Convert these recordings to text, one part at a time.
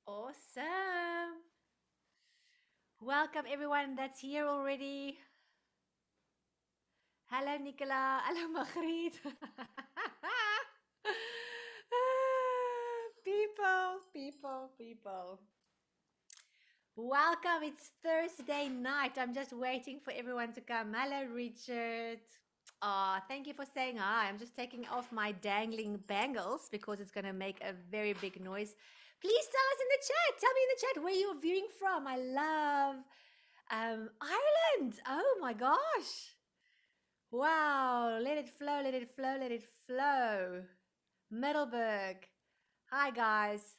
Awesome. Welcome everyone that's here already. Hello Nicola. Hello Margriet. People. Welcome. It's Thursday night. I'm just waiting for everyone to come. Hello Richard. Thank you for saying hi. I'm just taking off my dangling bangles because it's going to make a very big noise. Please tell us in the chat. Tell me in the chat where you're viewing from. I love Ireland. Oh my gosh. Wow. Let it flow, let it flow, let it flow. Middleburg. Hi guys.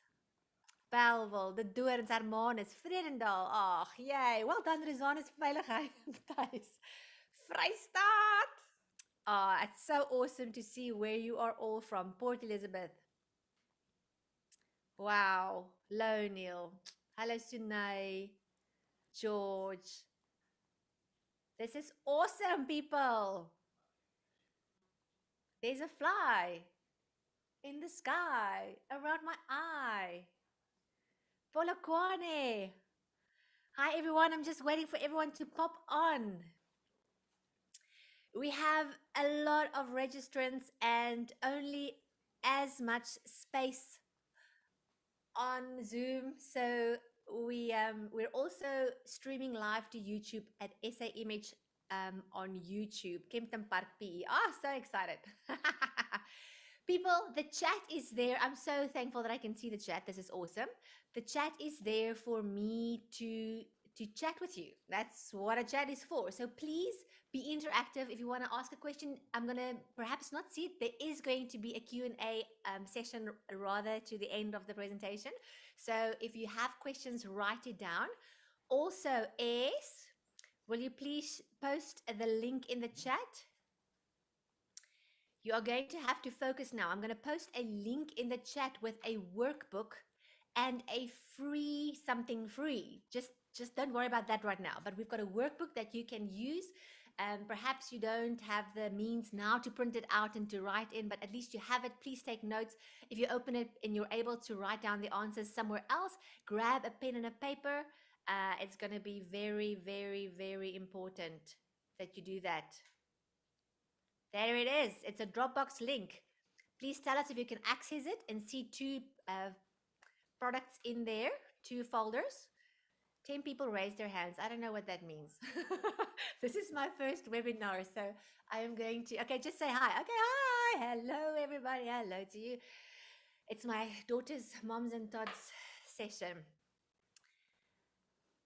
Bellville, De Doorns, Hermanus, Vredendal. Ag, yay. Well done, Rizanus Veiligheid. Thuis. Vrystaat. It's so awesome to see where you are all from. Port Elizabeth. Wow. Hello, Neil. Hello, Sunay. George. This is awesome, people. There's a fly in the sky around my eye. Polokwane. Hi, everyone. I'm just waiting for everyone to pop on. We have a lot of registrants and only as much space on Zoom. So we're also streaming live to YouTube at SA Image on YouTube. Kempton Park PE. So excited. People, the chat is there. I'm so thankful that I can see the chat. This is awesome. The chat is there for me to chat with you. That's what a chat is for. So please be interactive. If you want to ask a question, I'm going to perhaps not see it. There is going to be a Q&A session rather to the end of the presentation. So if you have questions, write it down. Also, will you please post the link in the chat? You are going to have to focus now. I'm going to post a link in the chat with a workbook and a free something free. Just don't worry about that right now. But we've got a workbook that you can use. Perhaps you don't have the means now to print it out and to write in, but at least you have it. Please take notes. If you open it and you're able to write down the answers somewhere else, grab a pen and a paper. It's going to be very, very, very important that you do that. There it is. It's a Dropbox link. Please tell us if you can access it and see two products in there, two folders. 10 people raised their hands. I don't know what that means. This is my first webinar, so I am going to, okay, just say hi. Okay, hi. Hello, everybody. Hello to you. It's my daughter's Moms and Tots session.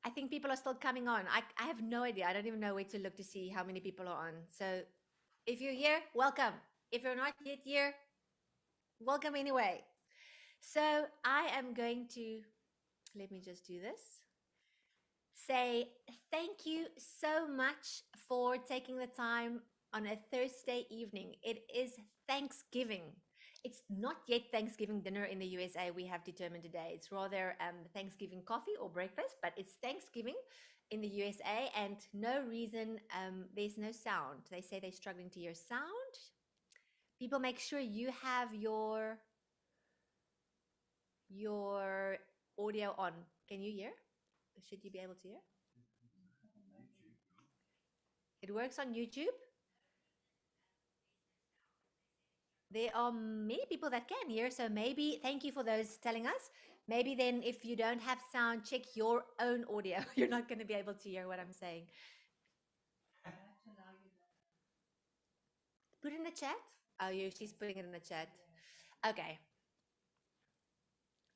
I think people are still coming on. I have no idea. I don't even know where to look to see how many people are on. So if you're here, welcome. If you're not yet here, welcome anyway. So I am going to, let me just do this. Say thank you so much for taking the time on a Thursday evening. It is Thanksgiving. It's not yet Thanksgiving dinner in the USA, we have determined today. It's rather Thanksgiving coffee or breakfast, but it's Thanksgiving in the USA, and no reason, there's no sound. They say they're struggling to hear sound. People, make sure you have your audio on. Can you hear? Should you be able to hear? It works on YouTube. There are many people that can hear, so maybe, thank you for those telling us. Maybe then if you don't have sound, check your own audio. You're not going to be able to hear what I'm saying. Put it in the chat. Oh, she's putting it in the chat. Okay.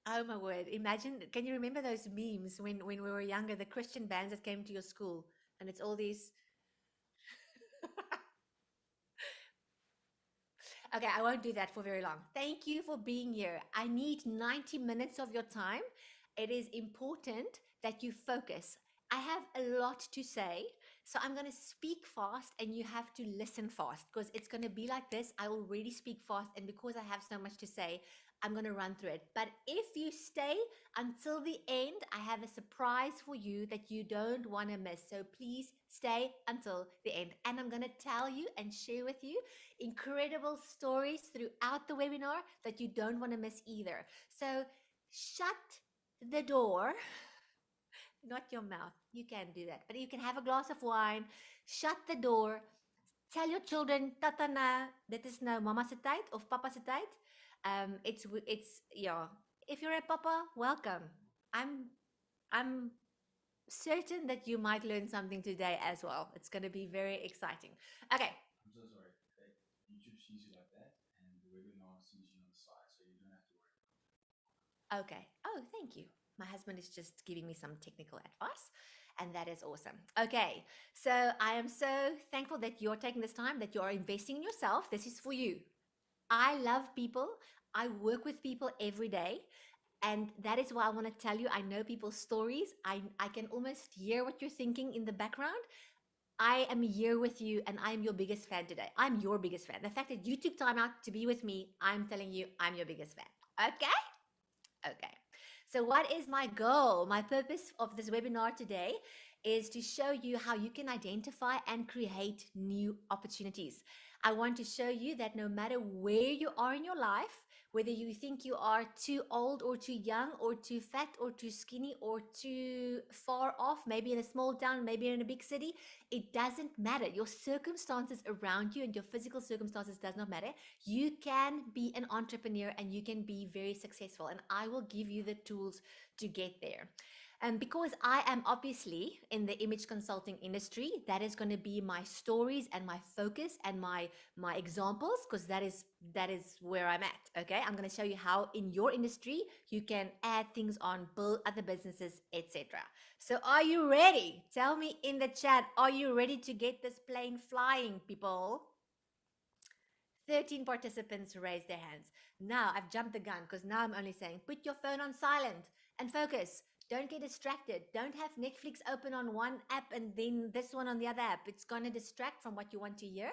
Oh my word. Imagine, can you remember those memes when we were younger, the Christian bands that came to your school? And it's all these. Okay, I won't do that for very long. Thank you for being here. I need 90 minutes of your time. It is important that you focus. I have a lot to say, so I'm going to speak fast and you have to listen fast because it's going to be like this. I already speak fast, and because I have so much to say, I'm going to run through it. But if you stay until the end, I have a surprise for you that you don't want to miss. So please stay until the end. And I'm going to tell you and share with you incredible stories throughout the webinar that you don't want to miss either. So shut the door, not your mouth. You can do that. But you can have a glass of wine, shut the door, tell your children, tata na, dit is nou mama se tyd of papa se tyd. It's yeah. If you're a papa, welcome. I'm I'm certain that you might learn something today as well. It's going to be very exciting. Okay. I'm so sorry. YouTube sees you like that, and the webinar sees you on the side, so you don't have to worry. Okay. Oh, thank you. My husband is just giving me some technical advice, and that is awesome. Okay. So I am so thankful that you're taking this time, that you're investing in yourself. This is for you. I love people. I work with people every day. And that is why I want to tell you, I know people's stories. I can almost hear what you're thinking in the background. I am here with you and I'm your biggest fan today. I'm your biggest fan. The fact that you took time out to be with me, I'm telling you, I'm your biggest fan. Okay? Okay. So, what is my goal? My purpose of this webinar today is to show you how you can identify and create new opportunities. I want to show you that no matter where you are in your life, whether you think you are too old or too young or too fat or too skinny or too far off, maybe in a small town, maybe in a big city, it doesn't matter. Your circumstances around you and your physical circumstances does not matter. You can be an entrepreneur and you can be very successful, and I will give you the tools to get there. And because I am obviously in the image consulting industry, that is going to be my stories and my focus and my examples, because that is where I'm at. Okay, I'm going to show you how in your industry you can add things on, build other businesses, etc. So are you ready? Tell me in the chat, are you ready to get this plane flying, people? 13 participants raised their hands. Now I've jumped the gun because now I'm only saying put your phone on silent and focus. Don't get distracted. Don't have Netflix open on one app and then this one on the other app. It's going to distract from what you want to hear,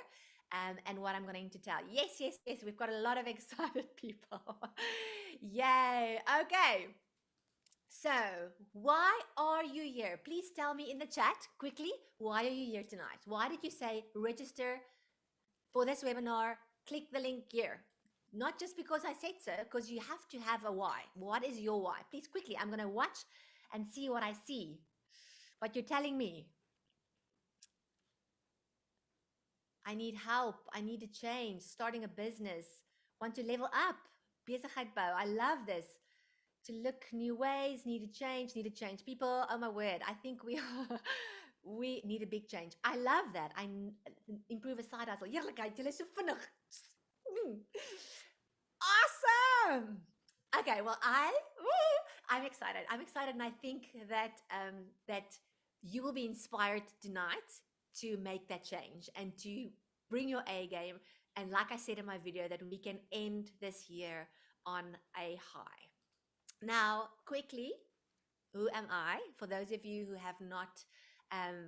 and what I'm going to tell. Yes, yes, yes. We've got a lot of excited people. Yay. Okay. So, why are you here? Please tell me in the chat quickly. Why are you here tonight? Why did you say register for this webinar? Click the link here. Not just because I said so, because you have to have a why. What is your why? Please quickly, I'm going to watch and see what I see. What you're telling me. I need help. I need to change. Starting a business. Want to level up. Besigheid bou. I love this. To look new ways, need to change people. Oh my word. I think we we need a big change. I love that. Improve a side hustle. Heerlikheid, julle is so vinnig. Awesome. Okay, well, I'm excited. I'm excited, and I think that that you will be inspired tonight to make that change and to bring your A game. And like I said in my video, that we can end this year on a high. Now, quickly, who am I? For those of you who have not,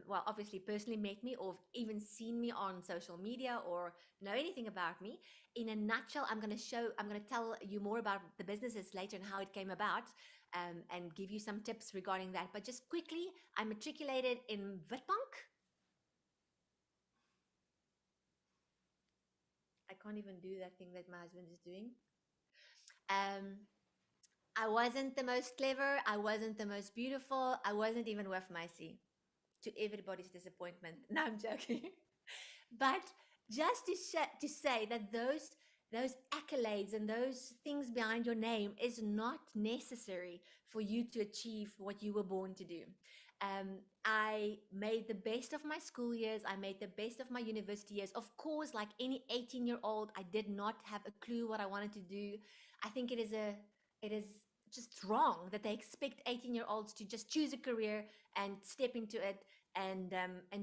well, obviously personally met me or even seen me on social media or know anything about me, in a nutshell, I'm going to tell you more about the businesses later and how it came about, and give you some tips regarding that. But just quickly, I matriculated in Witbank. I can't even do that thing that my husband is doing. Um, I wasn't the most clever. I wasn't the most beautiful. I wasn't even worth my sea, to everybody's disappointment. No, I'm joking. But just to say that those accolades and those things behind your name is not necessary for you to achieve what you were born to do. I made the best of my school years. I made the best of my university years. Of course, like any 18-year-old, I did not have a clue what I wanted to do. I think it is just wrong that they expect 18-year-olds to just choose a career and step into it and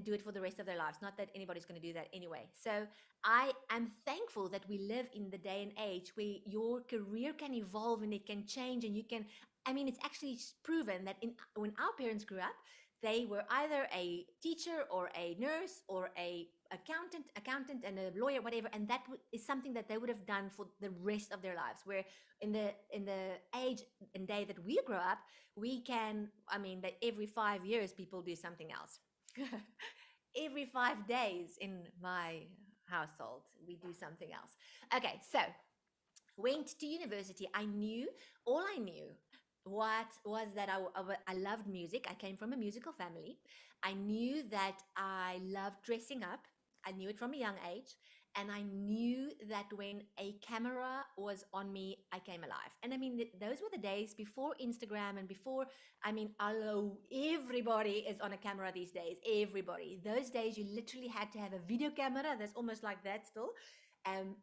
do it for the rest of their lives. Not that anybody's going to do that anyway. So I am thankful that we live in the day and age where your career can evolve and it can change, and you can. I mean, it's actually proven that when our parents grew up, they were either a teacher or a nurse or a accountant and a lawyer, whatever, and that is something that they would have done for the rest of their lives. Where in the age and day that we grow up, we can, I mean, that every 5 years people do something else. Every 5 days in my household we do something else. Okay, so went to university. I knew all I knew what was that I loved music. I came from a musical family. I knew that I loved dressing up. I knew it from a young age. And I knew that when a camera was on me, I came alive. And I mean, those were the days before Instagram and before, I mean, hello, everybody is on a camera these days. Everybody. Those days, you literally had to have a video camera that's almost like that still. Um,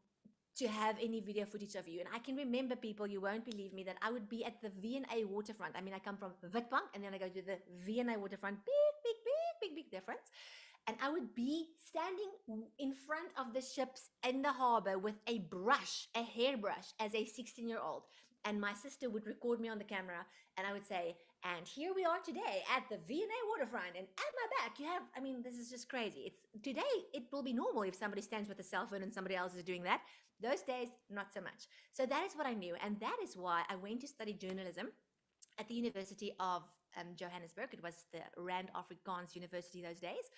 to have any video footage of you. And I can remember, people, you won't believe me, that I would be at the V&A waterfront. I mean, I come from Witbank and then I go to the V&A waterfront. Big difference. And I would be standing in front of the ships in the harbor with a brush, a hairbrush, as a 16-year-old. And my sister would record me on the camera, and I would say, and here we are today at the V&A waterfront, and at my back you have, I mean, this is just crazy. It's today, it will be normal if somebody stands with a cell phone and somebody else is doing that. Those days, not so much. So that is what I knew, and that is why I went to study journalism at the University of Johannesburg. It was the Rand Afrikaans University those days,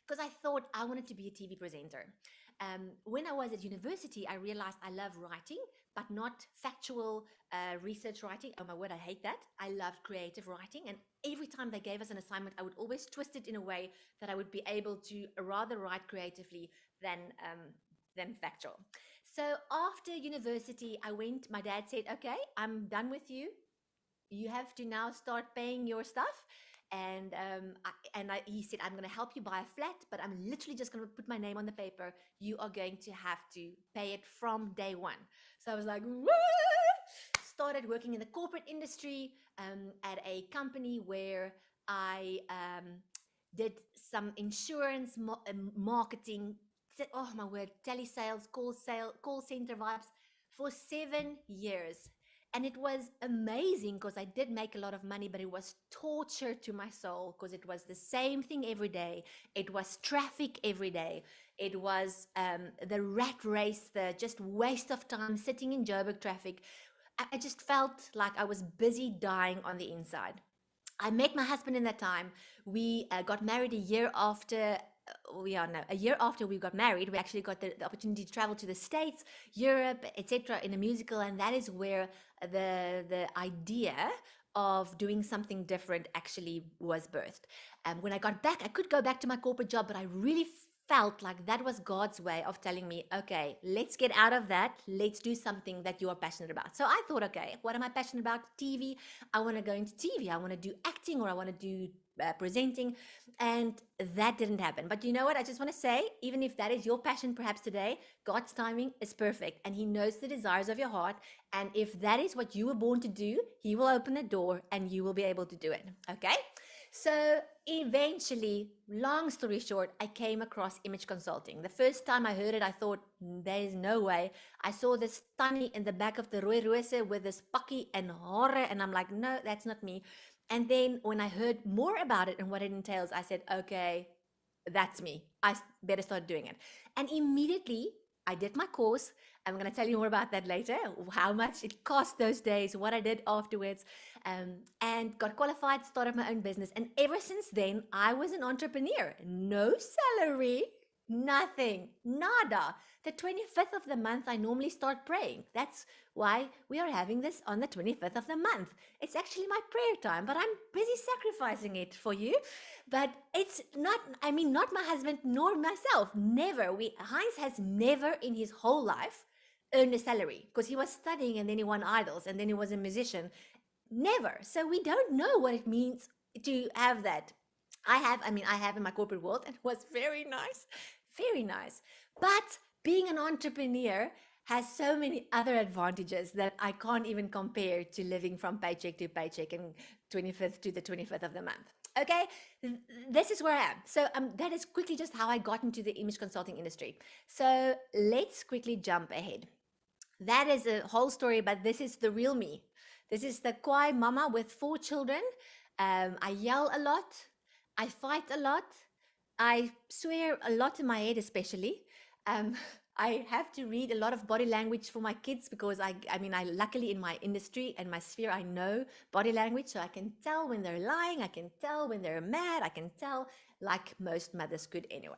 because I thought I wanted to be a TV presenter. When I was at university, I realized I love writing, but not factual research writing. Oh my word, I hate that. I loved creative writing. And every time they gave us an assignment, I would always twist it in a way that I would be able to rather write creatively than factual. So after university, my dad said, okay, I'm done with you. You have to now start paying your stuff. And he said, I'm going to help you buy a flat, but I'm literally just going to put my name on the paper. You are going to have to pay it from day one. So I was like, what? Started working in the corporate industry at a company where I did some insurance marketing. Oh my word, telesales, call center vibes for 7 years. And it was amazing because I did make a lot of money, but it was torture to my soul because it was the same thing every day. It was traffic every day. It was the rat race, the just waste of time sitting in Joburg traffic. I just felt like I was busy dying on the inside. I met my husband in that time. We got married a year after. A year after we got married, we actually got the opportunity to travel to the States, Europe, etc., in a musical, and that is where the idea of doing something different actually was birthed. When I got back, I could go back to my corporate job, but I really felt like that was God's way of telling me, okay, let's get out of that. Let's do something that you are passionate about. So I thought, okay, what am I passionate about? TV. I want to go into TV. I want to do acting, or I want to do presenting. And that didn't happen. But you know what? I just want to say, even if that is your passion perhaps today, God's timing is perfect. And He knows the desires of your heart. And if that is what you were born to do, He will open a door and you will be able to do it. Okay? So eventually, long story short, I came across image consulting. The first time I heard it, I thought, there's no way. I saw this Tannie in the back of the Rooi Rose with this pakkie and hare, and I'm like, no, that's not me. And then when I heard more about it and what it entails, I said, okay, that's me. I better start doing it. And immediately I did my course. I'm going to tell you more about that later, how much it cost those days, what I did afterwards, and got qualified, started my own business. And ever since then, I was an entrepreneur. No salary, nothing, nada. The 25th of the month, I normally start praying. That's why we are having this on the 25th of the month. It's actually my prayer time, but I'm busy sacrificing it for you. But it's not, I mean, not my husband nor myself. Never. Heinz has never in his whole life earned a salary because he was studying and then he won idols and then he was a musician. Never. So we don't know what it means to have that. I have in my corporate world, and it was very nice, very nice. But being an entrepreneur has so many other advantages that I can't even compare to living from paycheck to paycheck and 25th to the 25th of the month. Okay, this is where I am. So that is quickly just how I got into the image consulting industry. So let's quickly jump ahead. That is a whole story, but this is the real me. This is the Kwai mama with 4 children. I yell a lot. I fight a lot. I swear a lot in my head, especially. Um, I have to read a lot of body language for my kids because I luckily in my industry and my sphere, I know body language. So I can tell when they're lying. I can tell when they're mad. I can tell like most mothers could anyway.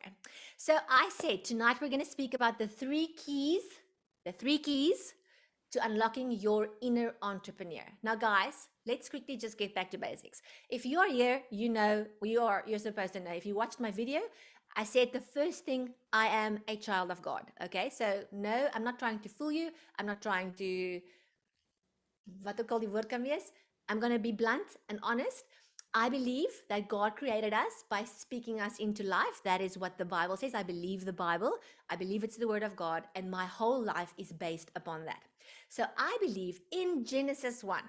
So I said tonight we're going to speak about the three keys to unlocking your inner entrepreneur. Now, guys, let's quickly just get back to basics. If you are here, you know you're supposed to know. If you watched my video, I said the first thing, I am a child of God. Okay, so no, I'm not trying to fool you. I'm not trying to wat ook al die woord kan wees. I'm going to be blunt and honest. I believe that God created us by speaking us into life. That is what the Bible says. I believe the Bible. I believe it's the word of God, and my whole life is based upon that. So I believe in Genesis 1,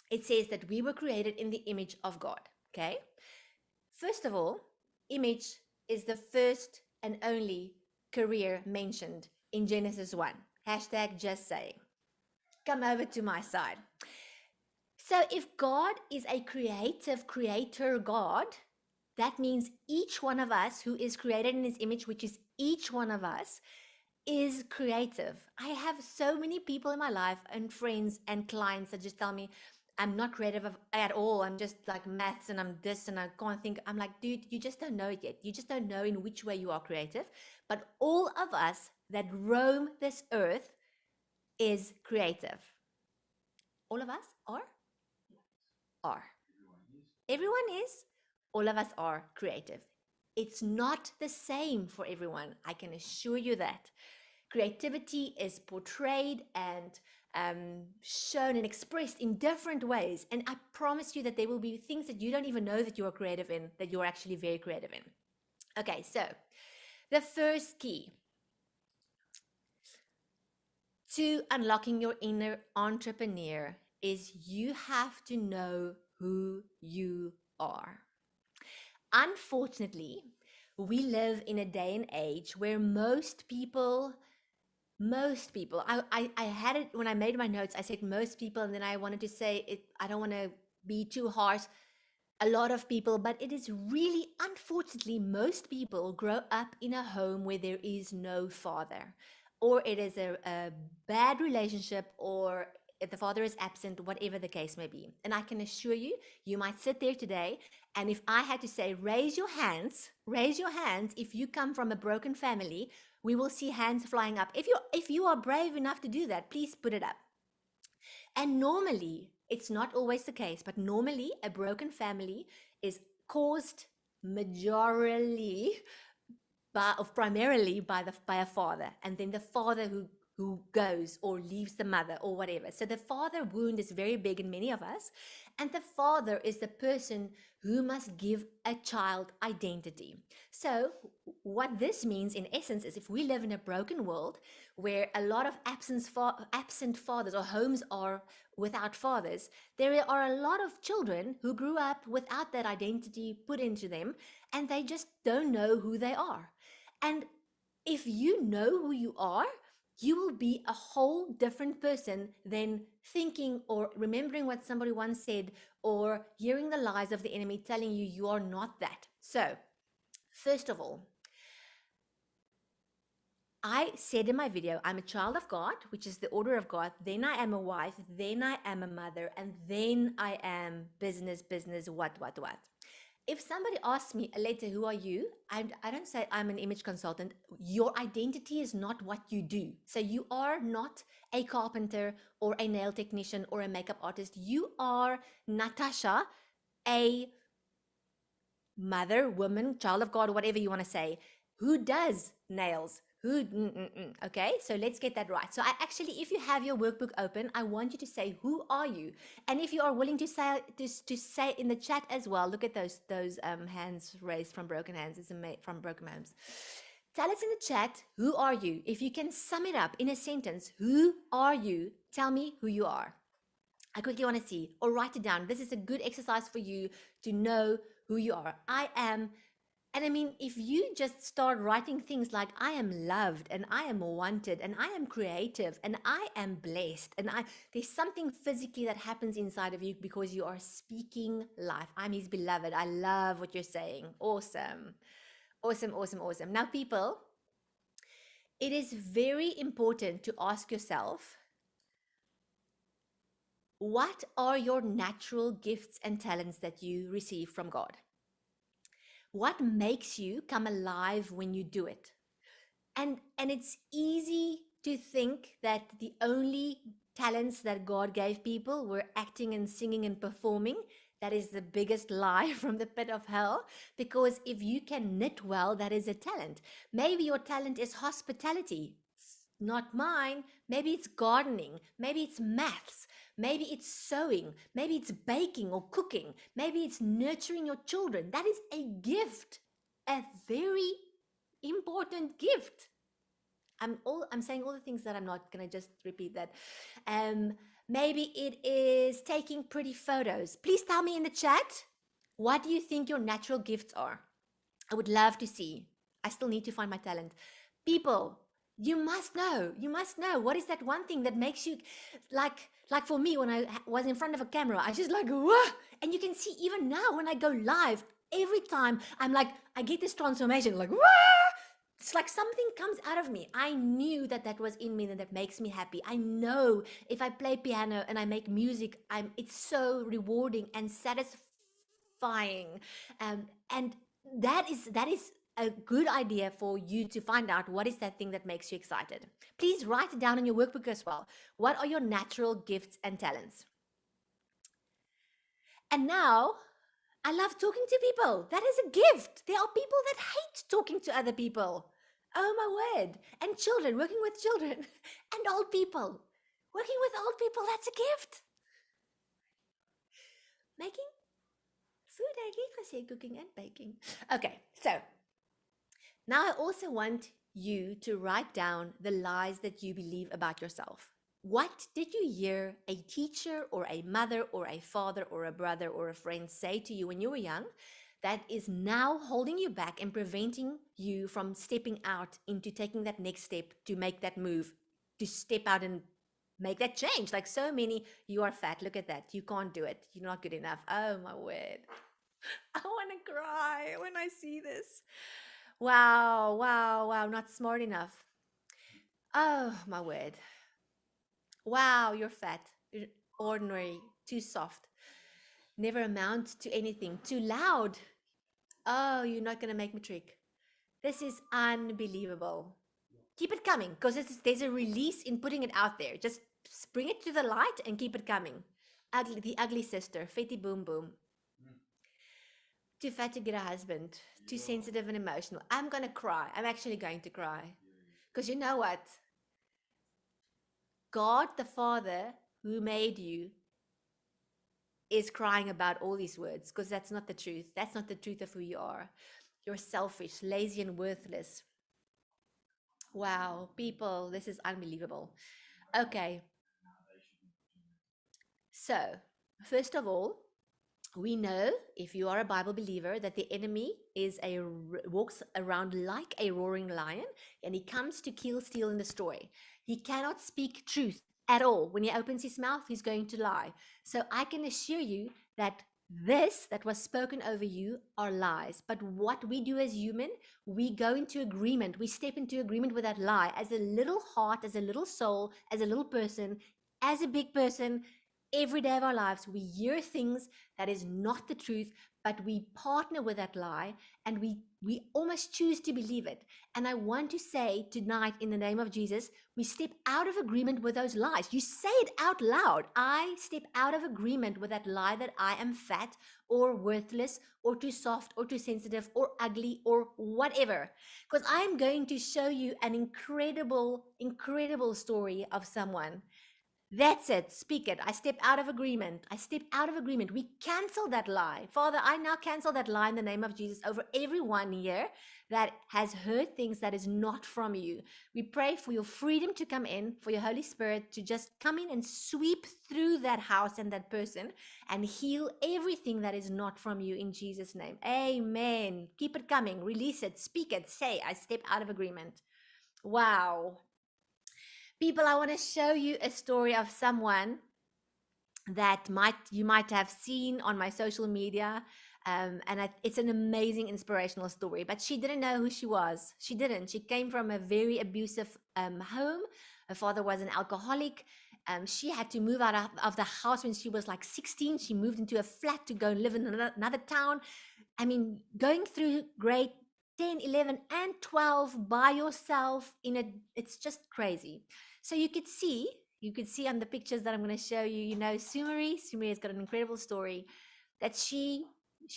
it says that we were created in the image of God. Okay? First of all, image is the first and only career mentioned in Genesis 1. Hashtag just saying. Come over to my side. So if God is a creative creator God, that means each one of us who is created in his image, which is each one of us, is creative. I have so many people in my life and friends and clients that just tell me, I'm not creative at all. I'm just like maths and I'm this and I can't think. I'm like, dude, you just don't know it yet. You just don't know in which way you are creative. But all of us that roam this earth is creative. All of us are? Are. Everyone is. All of us are creative. It's not the same for everyone. I can assure you that. Creativity is portrayed and shown and expressed in different ways. And I promise you that there will be things that you don't even know that you are creative in, that you're actually very creative in. Okay, so the first key to unlocking your inner entrepreneur is you have to know who you are. Unfortunately, we live in a day and age where most people, I had it when I made my notes, I said most people, and then I wanted to say it, I don't want to be too harsh, a lot of people, but it is really, unfortunately, most people grow up in a home where there is no father, or it is a bad relationship, or if the father is absent, whatever the case may be. And I can assure you, you might sit there today, and if I had to say, raise your hands if you come from a broken family, we will see hands flying up. If you are brave enough to do that, please put it up. And normally, it's not always the case, but normally a broken family is caused majorly primarily by a father, and then the father who goes or leaves the mother or whatever. So the father wound is very big in many of us, and the father is the person who must give a child identity. So what this means in essence is, if we live in a broken world where a lot of absent fathers, or homes are without fathers, there are a lot of children who grew up without that identity put into them, and they just don't know who they are. And if you know who you are, you will be a whole different person than thinking or remembering what somebody once said, or hearing the lies of the enemy telling you you are not that. So, first of all, I said in my video, I'm a child of God, which is the order of God. Then I am a wife. Then I am a mother. And then I am business, what. If somebody asks me, Aletté, who are you? I don't say I'm an image consultant. Your identity is not what you do. So you are not a carpenter or a nail technician or a makeup artist. You are Natasha, a mother, woman, child of God, whatever you want to say, who does nails, okay, so let's get that right. So I actually, if you have your workbook open, I want you to say, who are you? And if you are willing to say in the chat as well, look at those hands raised from broken hands, from broken homes. Tell us in the chat, who are you? If you can sum it up in a sentence, who are you? Tell me who you are. I quickly want to see, or write it down. This is a good exercise for you to know who you are. I am. And I mean, if you just start writing things like, I am loved, and I am wanted, and I am creative, and I am blessed, and there's something physically that happens inside of you because you are speaking life. I'm his beloved. I love what you're saying. Awesome. Awesome, awesome, awesome. Now, people, it is very important to ask yourself, what are your natural gifts and talents that you receive from God? What makes you come alive when you do it? And it's easy to think that the only talents that God gave people were acting and singing and performing. That is the biggest lie from the pit of hell. Because if you can knit well, that is a talent. Maybe your talent is hospitality. It's not mine. Maybe it's gardening. Maybe it's maths. Maybe it's sewing. Maybe it's baking or cooking. Maybe it's nurturing your children. That is a gift, a very important gift. I'm saying all the things that I'm not going to just repeat that. Um, Maybe it is taking pretty photos. Please tell me in the chat, what do you think your natural gifts are? I would love to see. I still need to find my talent. People, you must know. You must know. What is that one thing that makes you like for me when I was in front of a camera, I just like whoa. And you can see even now when I go live, every time I'm like I get this transformation like whoa. It's like something comes out of me. I knew that that was in me and that makes me happy. I know if I play piano and I make music, it's so rewarding and satisfying. And that is a good idea for you to find out what is that thing that makes you excited. Please write it down in your workbook as well. What are your natural gifts and talents? And now I love talking to people. That is a gift. There are people that hate talking to other people. Oh my word. And children, working with children and old people. Working with old people, that's a gift. Making food, I say cooking and baking. Okay, so now I also want you to write down the lies that you believe about yourself. What did you hear a teacher or a mother or a father or a brother or a friend say to you when you were young that is now holding you back and preventing you from stepping out into taking that next step to make that move, to step out and make that change? Like so many, you are fat, look at that, you can't do it, you're not good enough. Oh my word. I want to cry when I see this. Wow, wow, wow, not smart enough. Oh my word. Wow, you're fat, you're ordinary, too soft, never amount to anything, too loud. Oh, you're not going to make me trick. This is unbelievable. Keep it coming because there's a release in putting it out there. Just bring it to the light and keep it coming. Ugly, the ugly sister, Fetty Boom Boom. Too fat to get a husband, too sensitive and emotional. I'm going to cry. I'm actually going to cry. Because you know what? God the Father who made you is crying about all these words because that's not the truth. That's not the truth of who you are. You're selfish, lazy, and worthless. Wow, people, this is unbelievable. Okay, so first of all, we know if you are a Bible believer that the enemy walks around like a roaring lion and he comes to kill, steal, and destroy. He cannot speak truth at all. When he opens his mouth, he's going to lie. So I can assure you that this that was spoken over you are lies. But what we do as human, we go into agreement. We step into agreement with that lie as a little heart, as a little soul, as a little person, as a big person. Every day of our lives, we hear things that is not the truth, but we partner with that lie and we almost choose to believe it. And I want to say tonight, in the name of Jesus, we step out of agreement with those lies. You say it out loud. I step out of agreement with that lie that I am fat or worthless or too soft or too sensitive or ugly or whatever. Because I am going to show you an incredible, incredible story of someone. That's it. Speak it. I step out of agreement. I step out of agreement. We cancel that lie. Father, I now cancel that lie in the name of Jesus over everyone here that has heard things that is not from you. We pray for your freedom to come in, for your Holy Spirit to just come in and sweep through that house and that person and heal everything that is not from you in Jesus' name. Amen. Keep it coming. Release it. Speak it. Say, I step out of agreement. Wow. People, I want to show you a story of someone that you might have seen on my social media. It's an amazing inspirational story, but she didn't know who she was. She didn't. She came from a very abusive home. Her father was an alcoholic. She had to move out of the house when she was like 16. She moved into a flat to go and live in another town. I mean, going through great 10, 11, and 12 by yourself in a, it's just crazy. So you could see on the pictures that I'm going to show you, you know, Sumeri has got an incredible story that she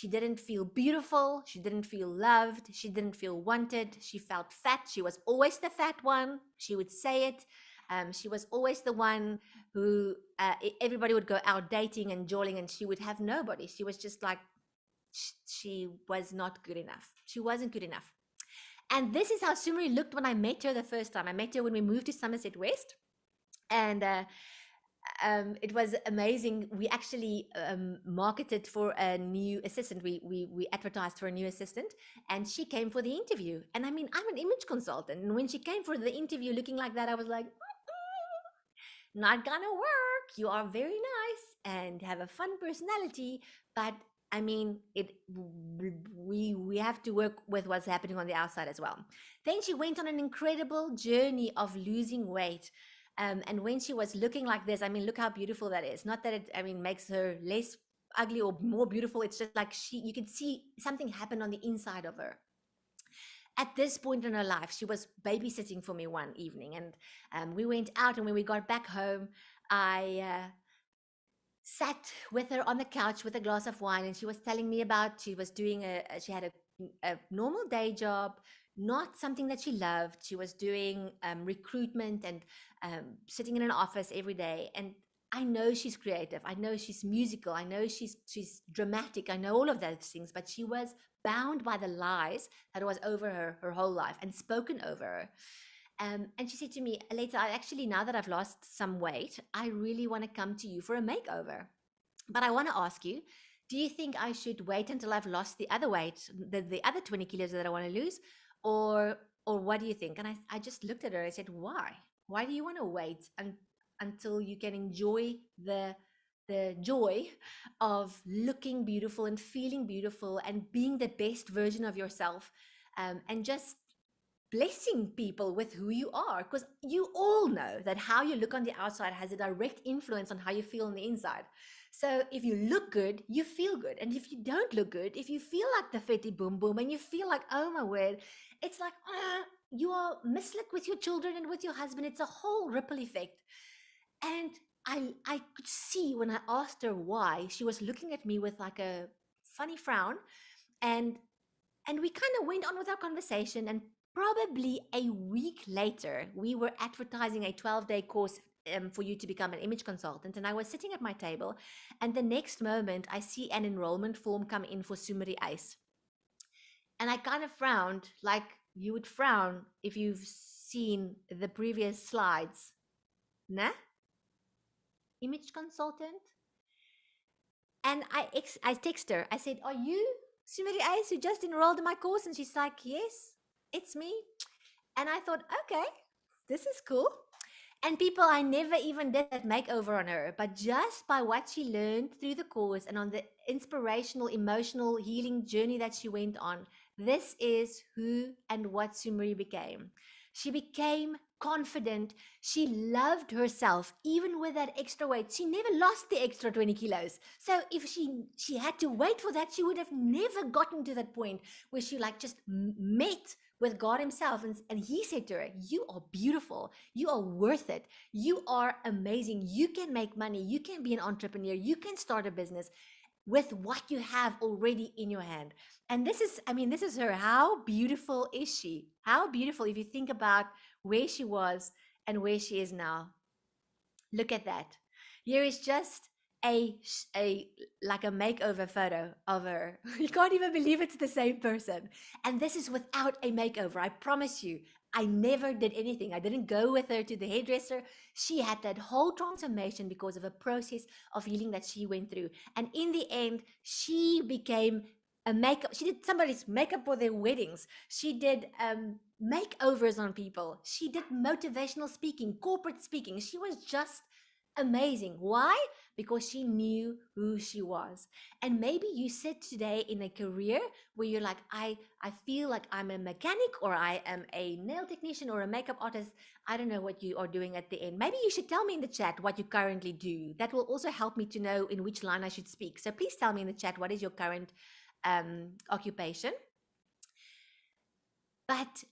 didn't feel beautiful, she didn't feel loved, she didn't feel wanted, she felt fat, she was always the fat one, she would say it. She was always the one who everybody would go out dating and jolling, and she would have nobody. She was just like, she was not good enough. She wasn't good enough. And this is how Sumeri looked when I met her the first time. I met her when we moved to Somerset West. And it was amazing. We actually marketed for a new assistant. We advertised for a new assistant, and she came for the interview. And I mean, I'm an image consultant, and when she came for the interview looking like that, I was like, not gonna work. You are very nice and have a fun personality, but I mean, we have to work with what's happening on the outside as well. Then she went on an incredible journey of losing weight. And when she was looking like this, I mean, look how beautiful that is. Not that it, I mean, makes her less ugly or more beautiful. It's just like you could see something happen on the inside of her. At this point in her life, she was babysitting for me one evening, and we went out. And when we got back home, I sat with her on the couch with a glass of wine, and she was telling me about, she was doing she had a normal day job, not something that she loved. She was doing recruitment and sitting in an office every day. And I know she's creative, I know she's musical, I know she's dramatic, I know all of those things, but she was bound by the lies that was over her whole life and spoken over her. And she said to me, later, I actually, now that I've lost some weight, I really want to come to you for a makeover. But I want to ask you, do you think I should wait until I've lost the other weight, the other 20 kilos that I want to lose? Or what do you think? And I just looked at her. I said, why? Why do you want to wait until you can enjoy the joy of looking beautiful and feeling beautiful and being the best version of yourself, and just blessing people with who you are? Because you all know that how you look on the outside has a direct influence on how you feel on the inside. So if you look good, you feel good. And if you don't look good, if you feel like the fetty boom boom and you feel like, oh my word, it's like, you are mislooked with your children and with your husband. It's a whole ripple effect. And I could see when I asked her why, she was looking at me with like a funny frown. And we kind of went on with our conversation. And probably a week later, we were advertising a 12-day course for you to become an image consultant. And I was sitting at my table, and the next moment I see an enrollment form come in for Sumeri Ice. And I kind of frowned, like you would frown if you've seen the previous slides. Nah? Image consultant? And I text her. I said, are you Sumeri Ice who just enrolled in my course? And she's like, yes, it's me. And I thought, okay, this is cool. And people, I never even did that makeover on her, but just by what she learned through the course and on the inspirational, emotional healing journey that she went on, this is who and what Sumeri became. She became confident. She loved herself, even with that extra weight. She never lost the extra 20 kilos. So if she had to wait for that, she would have never gotten to that point where she like just met with God himself. And he said to her, you are beautiful. You are worth it. You are amazing. You can make money. You can be an entrepreneur. You can start a business with what you have already in your hand. And this is her. How beautiful is she? How beautiful if you think about where she was and where she is now. Look at that. Here is just a like a makeover photo of her. You can't even believe it's the same person. And this is without a makeover. I promise you, I never did anything. I didn't go with her to the hairdresser. She had that whole transformation because of a process of healing that she went through. And in the end, she became a makeup. She did somebody's makeup for their weddings. She did makeovers on people. She did motivational speaking, corporate speaking. She was just amazing. Why? Because she knew who she was. And maybe you sit today in a career where you're like, I feel like I'm a mechanic, or I am a nail technician, or a makeup artist. I don't know what you are doing at the end. Maybe you should tell me in the chat what you currently do. That will also help me to know in which line I should speak. So please tell me in the chat, what is your current occupation? But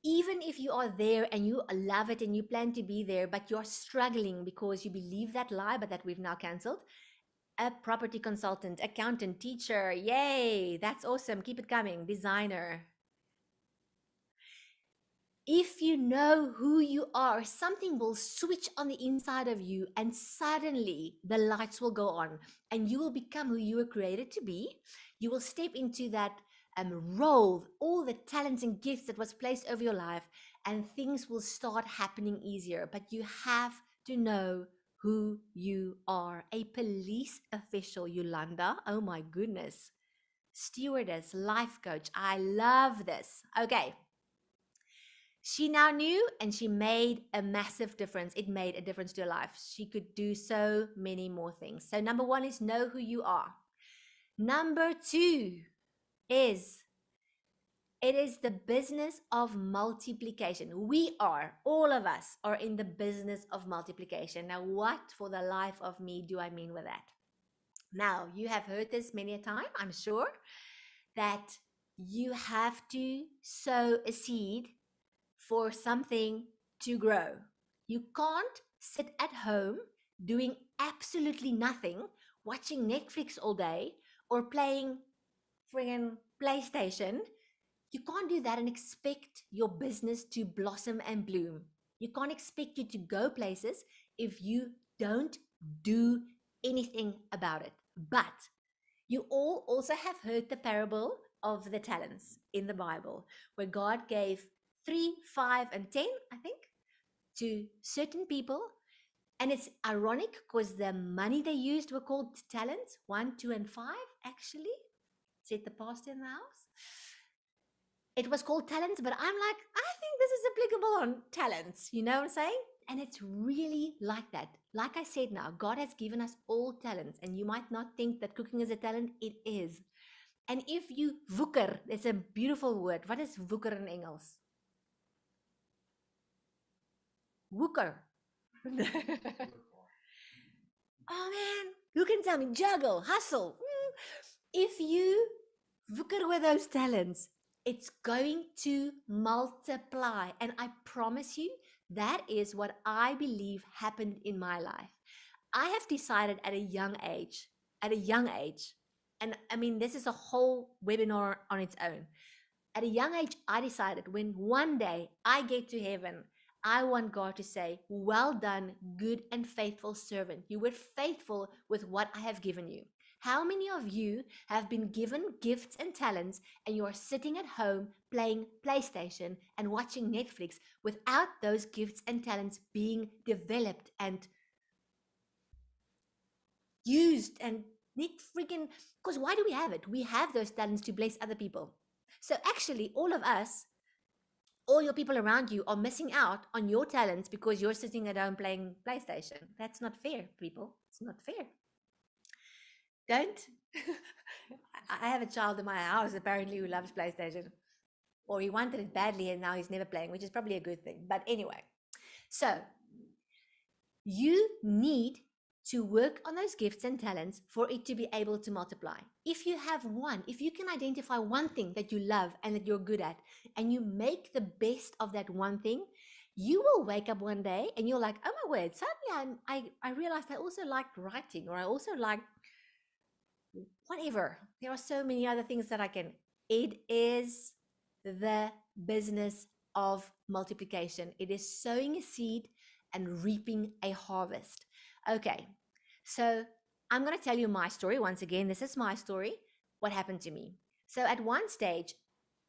even if you are there and you love it and you plan to be there, but you're struggling because you believe that lie, but that we've now cancelled, a property consultant, accountant, teacher, yay, that's awesome. Keep it coming. Designer. If you know who you are, something will switch on the inside of you, and suddenly the lights will go on, and you will become who you were created to be. You will step into that role, all the talents and gifts that was placed over your life, and things will start happening easier. But you have to know who you are. A police official, Yolanda. Oh my goodness. Stewardess, life coach. I love this. Okay. She now knew, and she made a massive difference. It made a difference to her life. She could do so many more things. So, number one is know who you are. Number two is it is the business of multiplication. We are, all of us are in the business of multiplication. Now, what for the life of me do I mean with that? Now, you have heard this many a time, I'm sure, that you have to sow a seed for something to grow. You can't sit at home doing absolutely nothing, watching Netflix all day or playing friggin' PlayStation. You can't do that and expect your business to blossom and bloom. You can't expect you to go places if you don't do anything about it. But you all also have heard the parable of the talents in the Bible, where God gave 3, 5, and 10, I think, to certain people. And it's ironic because the money they used were called talents 1, 2, and 5, actually. Said the pastor in the house. It was called talents, but I'm like, I think this is applicable on talents. You know what I'm saying? And it's really like that. Like I said now, God has given us all talents, and you might not think that cooking is a talent. It is. And if you woeker, it's a beautiful word. What is woeker in Engels? Woeker. Oh man, who can tell me? Juggle, hustle. If you woeker with those talents, it's going to multiply. And I promise you, that is what I believe happened in my life. I have decided at a young age, and I mean, this is a whole webinar on its own. At a young age, I decided when one day I get to heaven, I want God to say, well done, good and faithful servant. You were faithful with what I have given you. How many of you have been given gifts and talents and you are sitting at home playing PlayStation and watching Netflix without those gifts and talents being developed and used and need freaking, because why do we have it? We have those talents to bless other people. So actually, all of us, all your people around you are missing out on your talents because you're sitting at home playing PlayStation. That's not fair, people. It's not fair. Don't. I have a child in my house apparently who loves PlayStation, or he wanted it badly and now he's never playing, which is probably a good thing. But anyway, so you need to work on those gifts and talents for it to be able to multiply. If you have one, if you can identify one thing that you love and that you're good at, and you make the best of that one thing, you will wake up one day and you're like, oh my word, suddenly I realized I also liked writing, or I also like whatever. There are so many other things that I can. It is the business of multiplication. It is sowing a seed and reaping a harvest. Okay, so I'm going to tell you my story once again. This is my story, what happened to me. So at one stage,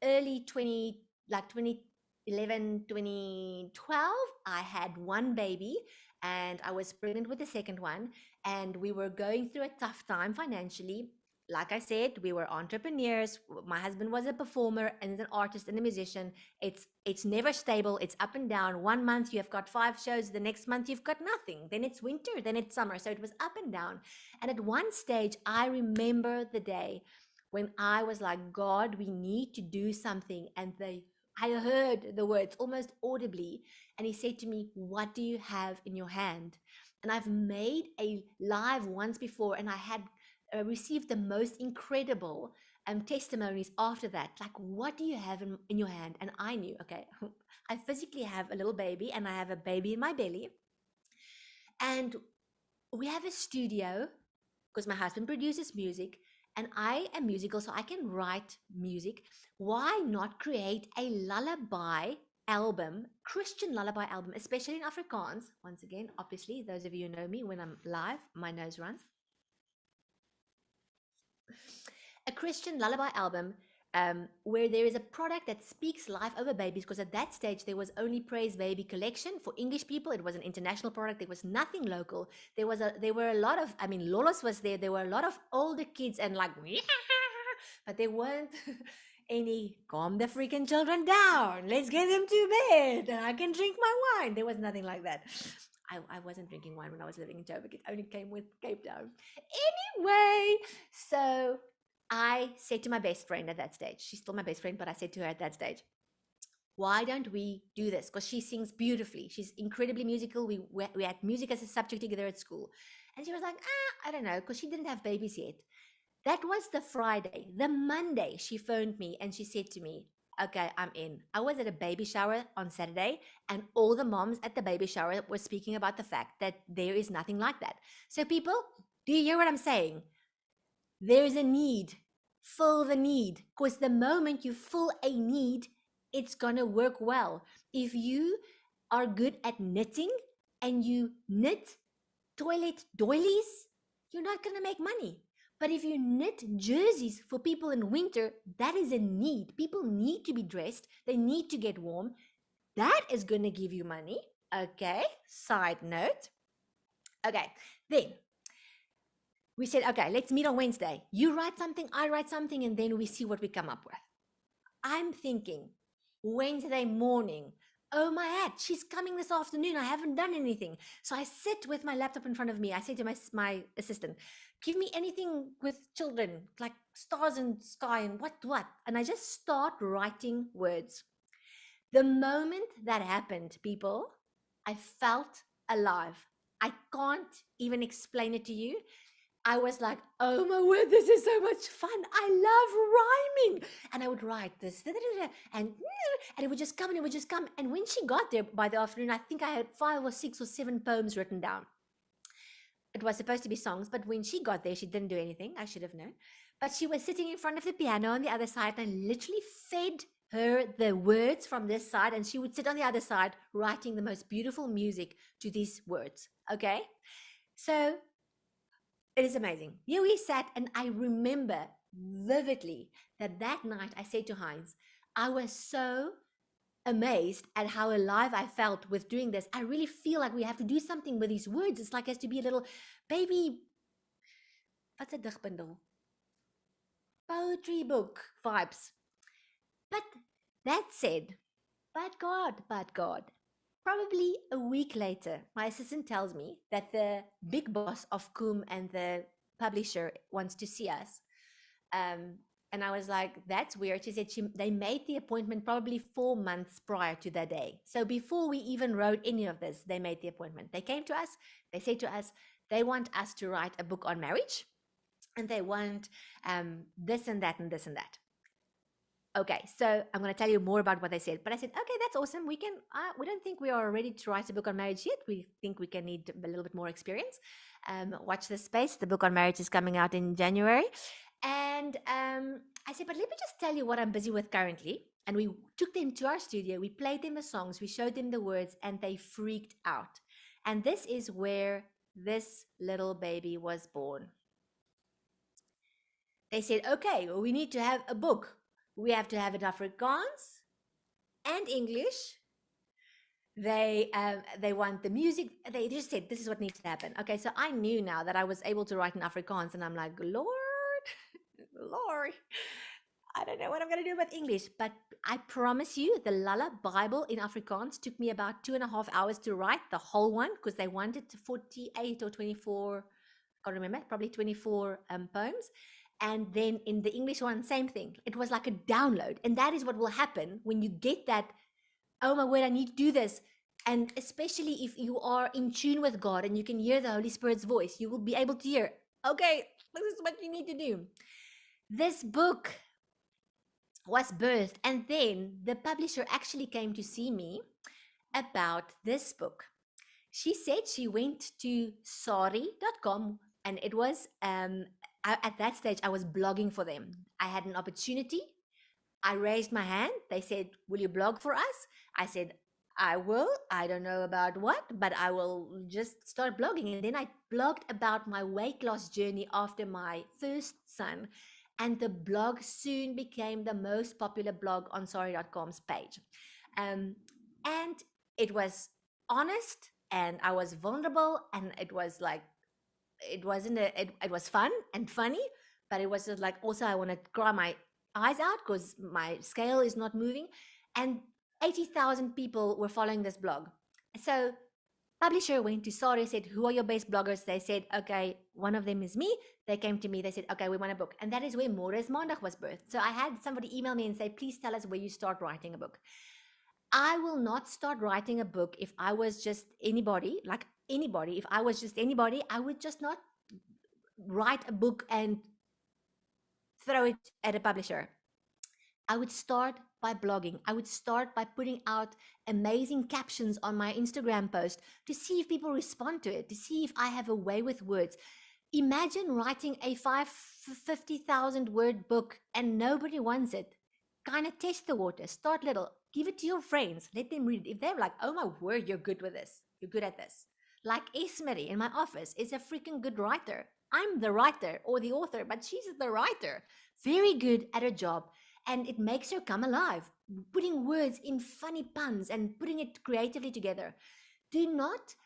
early 2011, 2012, I had one baby and I was pregnant with the second one, and we were going through a tough time financially. Like I said, we were entrepreneurs. My husband was a performer and an artist and a musician. It's never stable. It's up and down. One month you have got 5 shows, the next month you've got nothing. Then it's winter, then it's summer. So it was up and down. And at one stage, I remember the day when I was like, God, we need to do something. And I heard the words almost audibly. And he said to me, what do you have in your hand? And I've made a live once before, and I had received the most incredible testimonies after that. Like, what do you have in your hand? And I knew, okay, I physically have a little baby and I have a baby in my belly. And we have a studio because my husband produces music and I am musical, so I can write music. Why not create a lullaby album, Christian lullaby album, especially in Afrikaans? Once again, obviously, those of you who know me, when I'm live, my nose runs. A Christian lullaby album where there is a product that speaks life over babies, because at that stage there was only Praise Baby collection for English people. It was an international product. There was nothing local. There were a lot of, I mean, Lolos was there. There were a lot of older kids and like, but there weren't any calm the freaking children down. Let's get them to bed and I can drink my wine. There was nothing like that. I wasn't drinking wine when I was living in Joburg. It only came with Cape Town. Anyway, so I said to my best friend at that stage, she's still my best friend, but I said to her at that stage, why don't we do this? Because she sings beautifully. She's incredibly musical. We had music as a subject together at school. And she was like, I don't know, because she didn't have babies yet. That was the Friday. The Monday, she phoned me and she said to me, okay, I'm in. I was at a baby shower on Saturday and all the moms at the baby shower were speaking about the fact that there is nothing like that. So people, do you hear what I'm saying? There's a need. Fill the need. Because the moment you fill a need, it's going to work well. If you are good at knitting and you knit toilet doilies, you're not going to make money. But if you knit jerseys for people in winter, that is a need. People need to be dressed. They need to get warm. That is going to give you money. Okay. Side note. Okay. Then we said, okay, let's meet on Wednesday. You write something, I write something, and then we see what we come up with. I'm thinking Wednesday morning, oh my head, she's coming this afternoon. I haven't done anything. So I sit with my laptop in front of me. I say to my assistant, give me anything with children, like stars and sky and what. And I just start writing words. The moment that happened, people, I felt alive. I can't even explain it to you. I was like, oh my word, this is so much fun. I love rhyming. And I would write this, and it would just come and it would just come. And when she got there by the afternoon, I think I had 5 or 6 or 7 poems written down. It was supposed to be songs, but when she got there, she didn't do anything. I should have known. But she was sitting in front of the piano on the other side, and I literally fed her the words from this side, and she would sit on the other side writing the most beautiful music to these words. Okay? So it is amazing. Here we sat, and I remember vividly that night I said to Heinz, I was so amazed at how alive I felt with doing this. I really feel like we have to do something with these words. It's like it has to be a little baby, what's a digbundel? Poetry book vibes. But that said, but God, probably a week later, my assistant tells me that the big boss of Koom and the publisher wants to see us. And I was like, that's weird. She said they made the appointment probably 4 months prior to that day. So before we even wrote any of this, they made the appointment. They came to us. They said to us, they want us to write a book on marriage. And they want this and that and this and that. Okay, so I'm going to tell you more about what they said. But I said, okay, that's awesome. We don't think we are ready to write a book on marriage yet. We think we can need a little bit more experience. Watch this space. The book on marriage is coming out in January. And I said, but let me just tell you what I'm busy with currently. And we took them to our studio. We played them the songs. We showed them the words, and they freaked out. And this is where this little baby was born. They said, okay, well, we need to have a book. We have to have it Afrikaans and English. They want the music. They just said, this is what needs to happen. Okay, so I knew now that I was able to write in Afrikaans, and I'm like, Lord, I don't know what I'm going to do with English. But I promise you, the Lala Bible in Afrikaans took me about 2.5 hours to write the whole one, because they wanted 48 or 24, I can't remember, probably 24 poems. And then in the English one, same thing. It was like a download. And that is what will happen when you get that, oh my word, I need to do this. And especially if you are in tune with God and you can hear the Holy Spirit's voice, you will be able to hear, okay, this is what you need to do. this book was birthed, and then the publisher actually came to see me about this book. She said she went to sorry.com, and it was at that stage I was blogging for them. I had an opportunity. I raised my hand. They said, "Will you blog for us?" I said, "I will. I don't know about what, but I will just start blogging." And then I blogged about my weight loss journey after my first son. And the blog soon became the most popular blog on sorry.com's page. Um, and it was honest, and I was vulnerable, and it was like, it was fun and funny, but it was just like, also I want to cry my eyes out because my scale is not moving. And 80,000 people were following this blog. So publisher went to sorry, said, "Who are your best bloggers?" They said, "Okay, one of them is me." They came to me, they said, "Okay, we want a book." And that is where Mores Maandag was birthed. So I had somebody email me and say, "Please tell us where you start writing a book." I will not start writing a book if I was just anybody, like anybody. If I was just anybody, I would just not write a book and throw it at a publisher. I would start by blogging. I would start by putting out amazing captions on my Instagram post to see if people respond to it, to see if I have a way with words. Imagine writing a 50,000 word book and nobody wants it. Kind of test the water. Start little. Give it to your friends. Let them read it. If they're like, "Oh my word, you're good with this. You're good at this." Like Esmery in my office is a freaking good writer. I'm the writer or the author, but she's the writer. Very good at her job. And it makes her come alive. Putting words in funny puns and putting it creatively together. Do not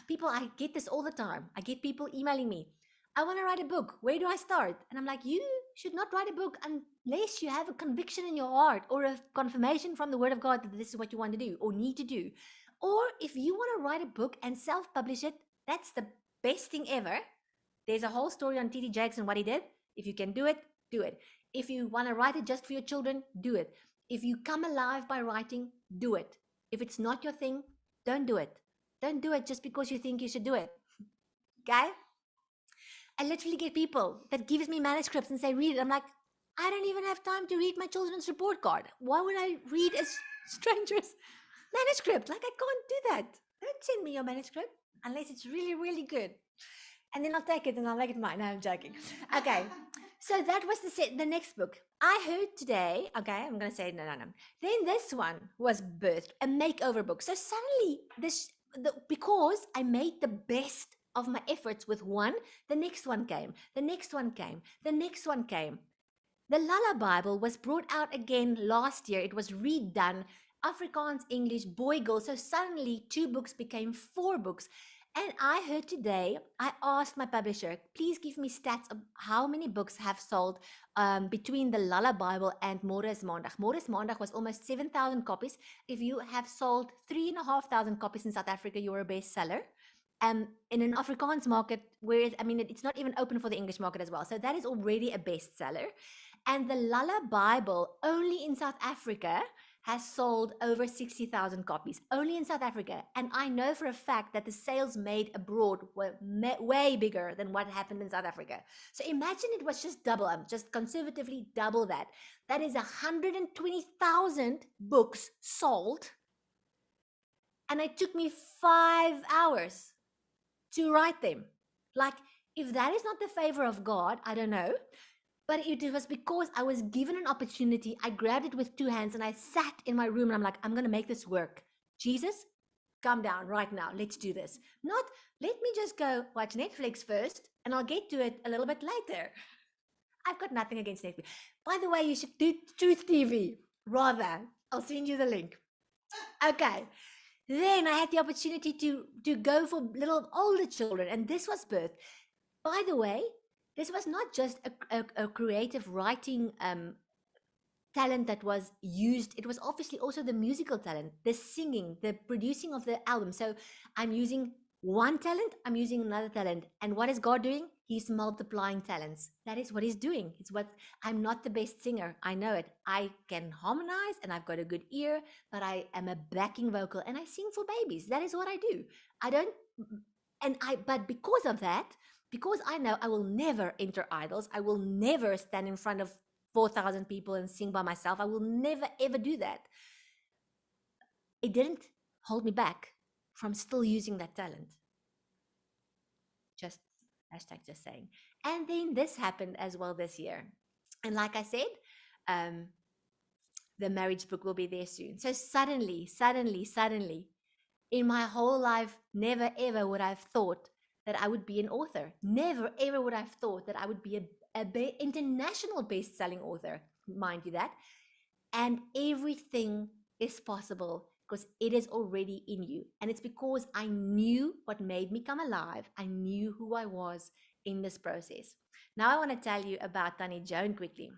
people, I get this all the time. I get people emailing me, "I want to write a book. Where do I start?" And I'm like, you should not write a book unless you have a conviction in your heart or a confirmation from the word of God that this is what you want to do or need to do. Or if you want to write a book and self-publish it, that's the best thing ever. There's a whole story on T.D. Jakes and what he did. If you can do it, do it. If you want to write it just for your children, do it. If you come alive by writing, do it. If it's not your thing, don't do it. Don't do it just because you think you should do it. Okay? I literally get people that gives me manuscripts and say, "Read it." I'm like, I don't even have time to read my children's report card. Why would I read a stranger's manuscript? Like, I can't do that. Don't send me your manuscript unless it's really, really good. And then I'll take it and I'll make it mine. No, I'm joking. Okay. So that was the next book. I heard today, okay, I'm going to say no. Then this one was birthed, a makeover book. So suddenly, because I made the best of my efforts with one, the next one came, the next one came, the next one came. The Lala Bible was brought out again last year. It was redone, Afrikaans, English, boy, girl. So suddenly 2 books became 4 books. And I heard today, I asked my publisher, "Please give me stats of how many books have sold between the Lala Bible and Mores Maandag. Mores Maandag was almost 7,000 copies. If you have sold 3,500 copies in South Africa, you're a bestseller. In an Afrikaans market, where I mean, it's not even open for the English market as well. So that is already a bestseller. And the Lala Bible, only in South Africa, has sold over 60,000 copies, only in South Africa. And I know for a fact that the sales made abroad were way bigger than what happened in South Africa. So imagine it was just double, just conservatively double that. That is 120,000 books sold. And it took me 5 hours to write them. Like, if that is not the favor of God, I don't know. But it was because I was given an opportunity. I grabbed it with 2 hands and I sat in my room and I'm like, I'm going to make this work. Jesus, come down right now. Let's do this. Not, let me just go watch Netflix first and I'll get to it a little bit later. I've got nothing against Netflix. By the way, you should do Truth TV. Rather, I'll send you the link. Okay. Then I had the opportunity to go for little older children, and this was birth. By the way, this was not just a creative writing talent that was used. It was obviously also the musical talent, the singing, the producing of the album. So I'm using one talent, I'm using another talent. And what is God doing? He's multiplying talents. That is what he's doing. It's what I'm not the best singer. I know it. I can harmonize and I've got a good ear, but I am a backing vocal and I sing for babies. That is what I do. I don't, but because of that, because I know I will never enter idols. I will never stand in front of 4,000 people and sing by myself. I will never, ever do that. It didn't hold me back from still using that talent. Just hashtag just saying. And then this happened as well this year. And like I said, um, the marriage book will be there soon. So suddenly, in my whole life, never ever would I have thought that I would be an author. Never ever would I have thought that I would be a international best-selling author, mind you that. And everything is possible because it is already in you. And it's because I knew what made me come alive. I knew who I was in this process. Now I want to tell you about Tanny Joan quickly.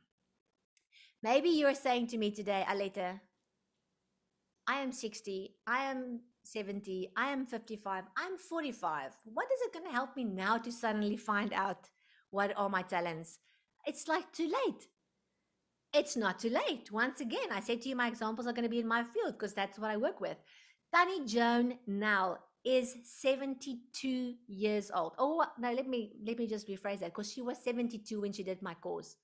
Maybe you're saying to me today, Aletté, I am 60, I am 70, I am 55, I'm 45. What is it going to help me now to suddenly find out what are my talents? It's like too late. It's not too late. Once again, I said to you, my examples are going to be in my field because that's what I work with. Tanny Joan now is 72 years old. Oh no, let me just rephrase that, because she was 72 when she did my course.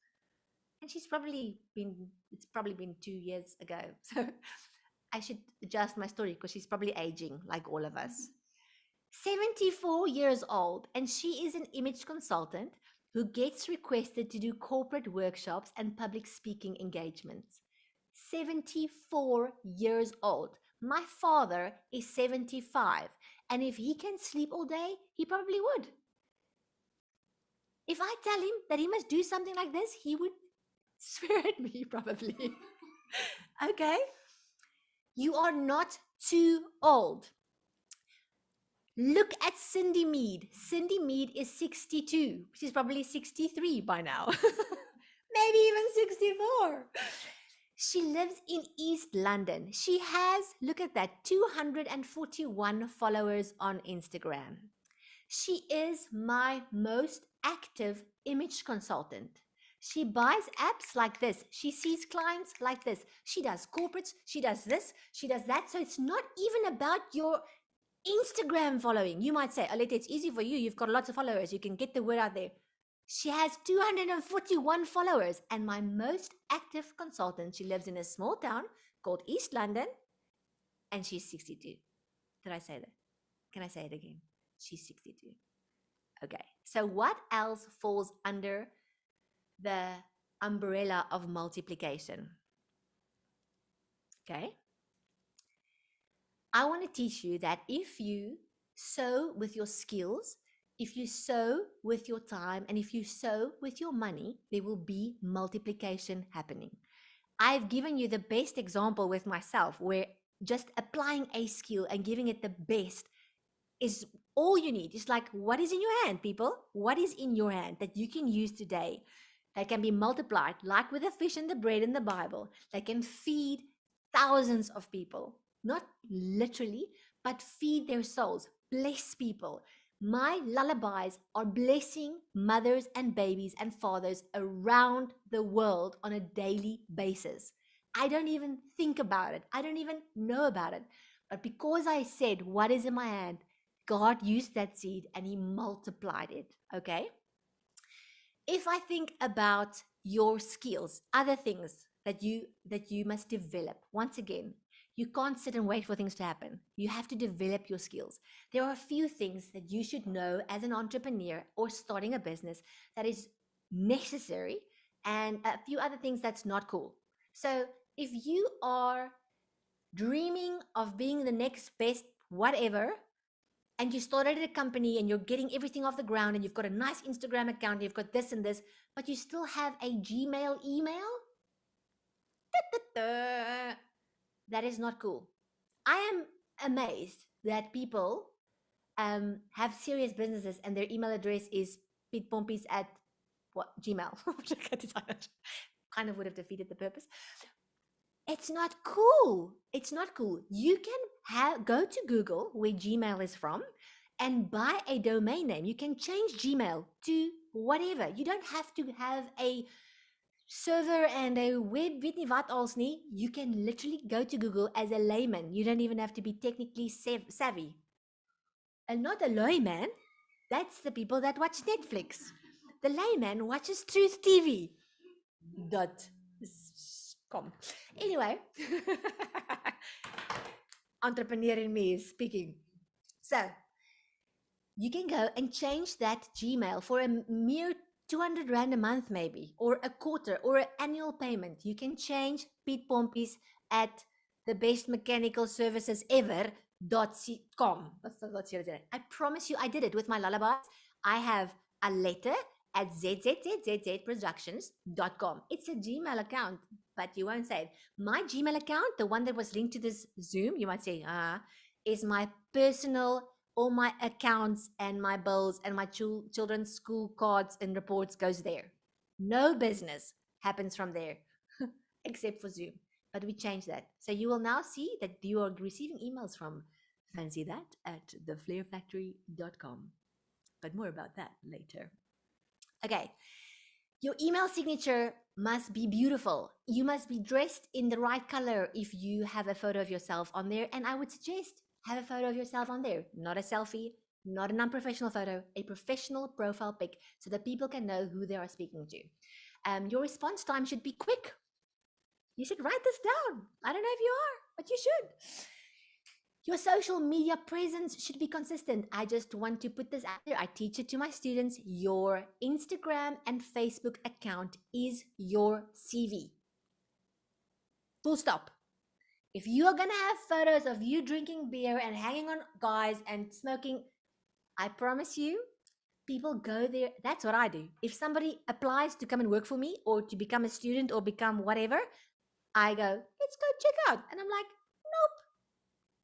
And it's probably been 2 years ago. So I should adjust my story because she's probably aging like all of us. 74 years old, and she is an image consultant who gets requested to do corporate workshops and public speaking engagements. 74 years old. My father is 75, and if he can sleep all day, he probably would. If I tell him that he must do something like this, he would swear at me probably. Okay? You are not too old. Look at Cindy Mead. Cindy Mead is 62. She's probably 63 by now. Maybe even 64. She lives in East London. She has, look at that, 241 followers on Instagram. She is my most active image consultant. She buys apps like this. She sees clients like this. She does corporates. She does this. She does that. So it's not even about your Instagram following. You might say, Aletté, it's easy for you. You've got lots of followers. You can get the word out there. She has 241 followers, and my most active consultant, she lives in a small town called East London, and she's 62. Did I say that? Can I say it again? She's 62. Okay. So what else falls under the umbrella of multiplication? Okay. I want to teach you that if you sow with your skills, if you sow with your time, and if you sow with your money, there will be multiplication happening. I've given you the best example with myself, where just applying a skill and giving it the best is all you need. It's like, what is in your hand, people? What is in your hand that you can use today that can be multiplied, like with the fish and the bread in the Bible, that can feed thousands of people? Not literally, but feed their souls, bless people. My lullabies are blessing mothers and babies and fathers around the world on a daily basis. I don't even think about it. I don't even know about it. But because I said what is in my hand, God used that seed and he multiplied it. Okay? If I think about your skills, other things that you must develop, once again, you can't sit and wait for things to happen. You have to develop your skills. There are a few things that you should know as an entrepreneur or starting a business that is necessary, and a few other things that's not cool. So if you are dreaming of being the next best whatever, and you started a company and you're getting everything off the ground and you've got a nice Instagram account, you've got this and this, but you still have a Gmail email, that is not cool. I am amazed that people have serious businesses and their email address is pitpompies at what Gmail. Kind of would have defeated the purpose. It's not cool. It's not cool. You can go to Google, where Gmail is from, and buy a domain name. You can change Gmail to whatever. You don't have to have a server and a web, weet nie wat als nie. You can literally go to Google as a layman. You don't even have to be technically savvy. And not a layman. That's the people that watch Netflix. The layman watches Truth TV. Dot com. Anyway, entrepreneur in me is speaking. So you can go and change that Gmail for a mere 200 Rand a month, maybe, or a quarter, or an annual payment. You can change Pete Pompies at the best mechanical services ever. .com. I promise you, I did it with my lullabies. I have a letter at zzzzproductions.com. It's a Gmail account, but you won't say it. My Gmail account, the one that was linked to this Zoom, you might say, is my personal, all my accounts and my bills and my children's school cards and reports goes there. No business happens from there except for Zoom. But we changed that. So you will now see that you are receiving emails from Fancy That at theflairfactory.com. But more about that later. Okay. Your email signature must be beautiful. You must be dressed in the right color if you have a photo of yourself on there. And I would suggest have a photo of yourself on there, not a selfie, not an unprofessional photo, a professional profile pic so that people can know who they are speaking to. Your response time should be quick. You should write this down. I don't know if you are, but you should. Your social media presence should be consistent. I just want to put this out there. I teach it to my students. Your Instagram and Facebook account is your CV. Full stop. If you are going to have photos of you drinking beer and hanging on guys and smoking, I promise you, people go there. That's what I do. If somebody applies to come and work for me or to become a student or become whatever, I go, let's go check out. And I'm like, nope.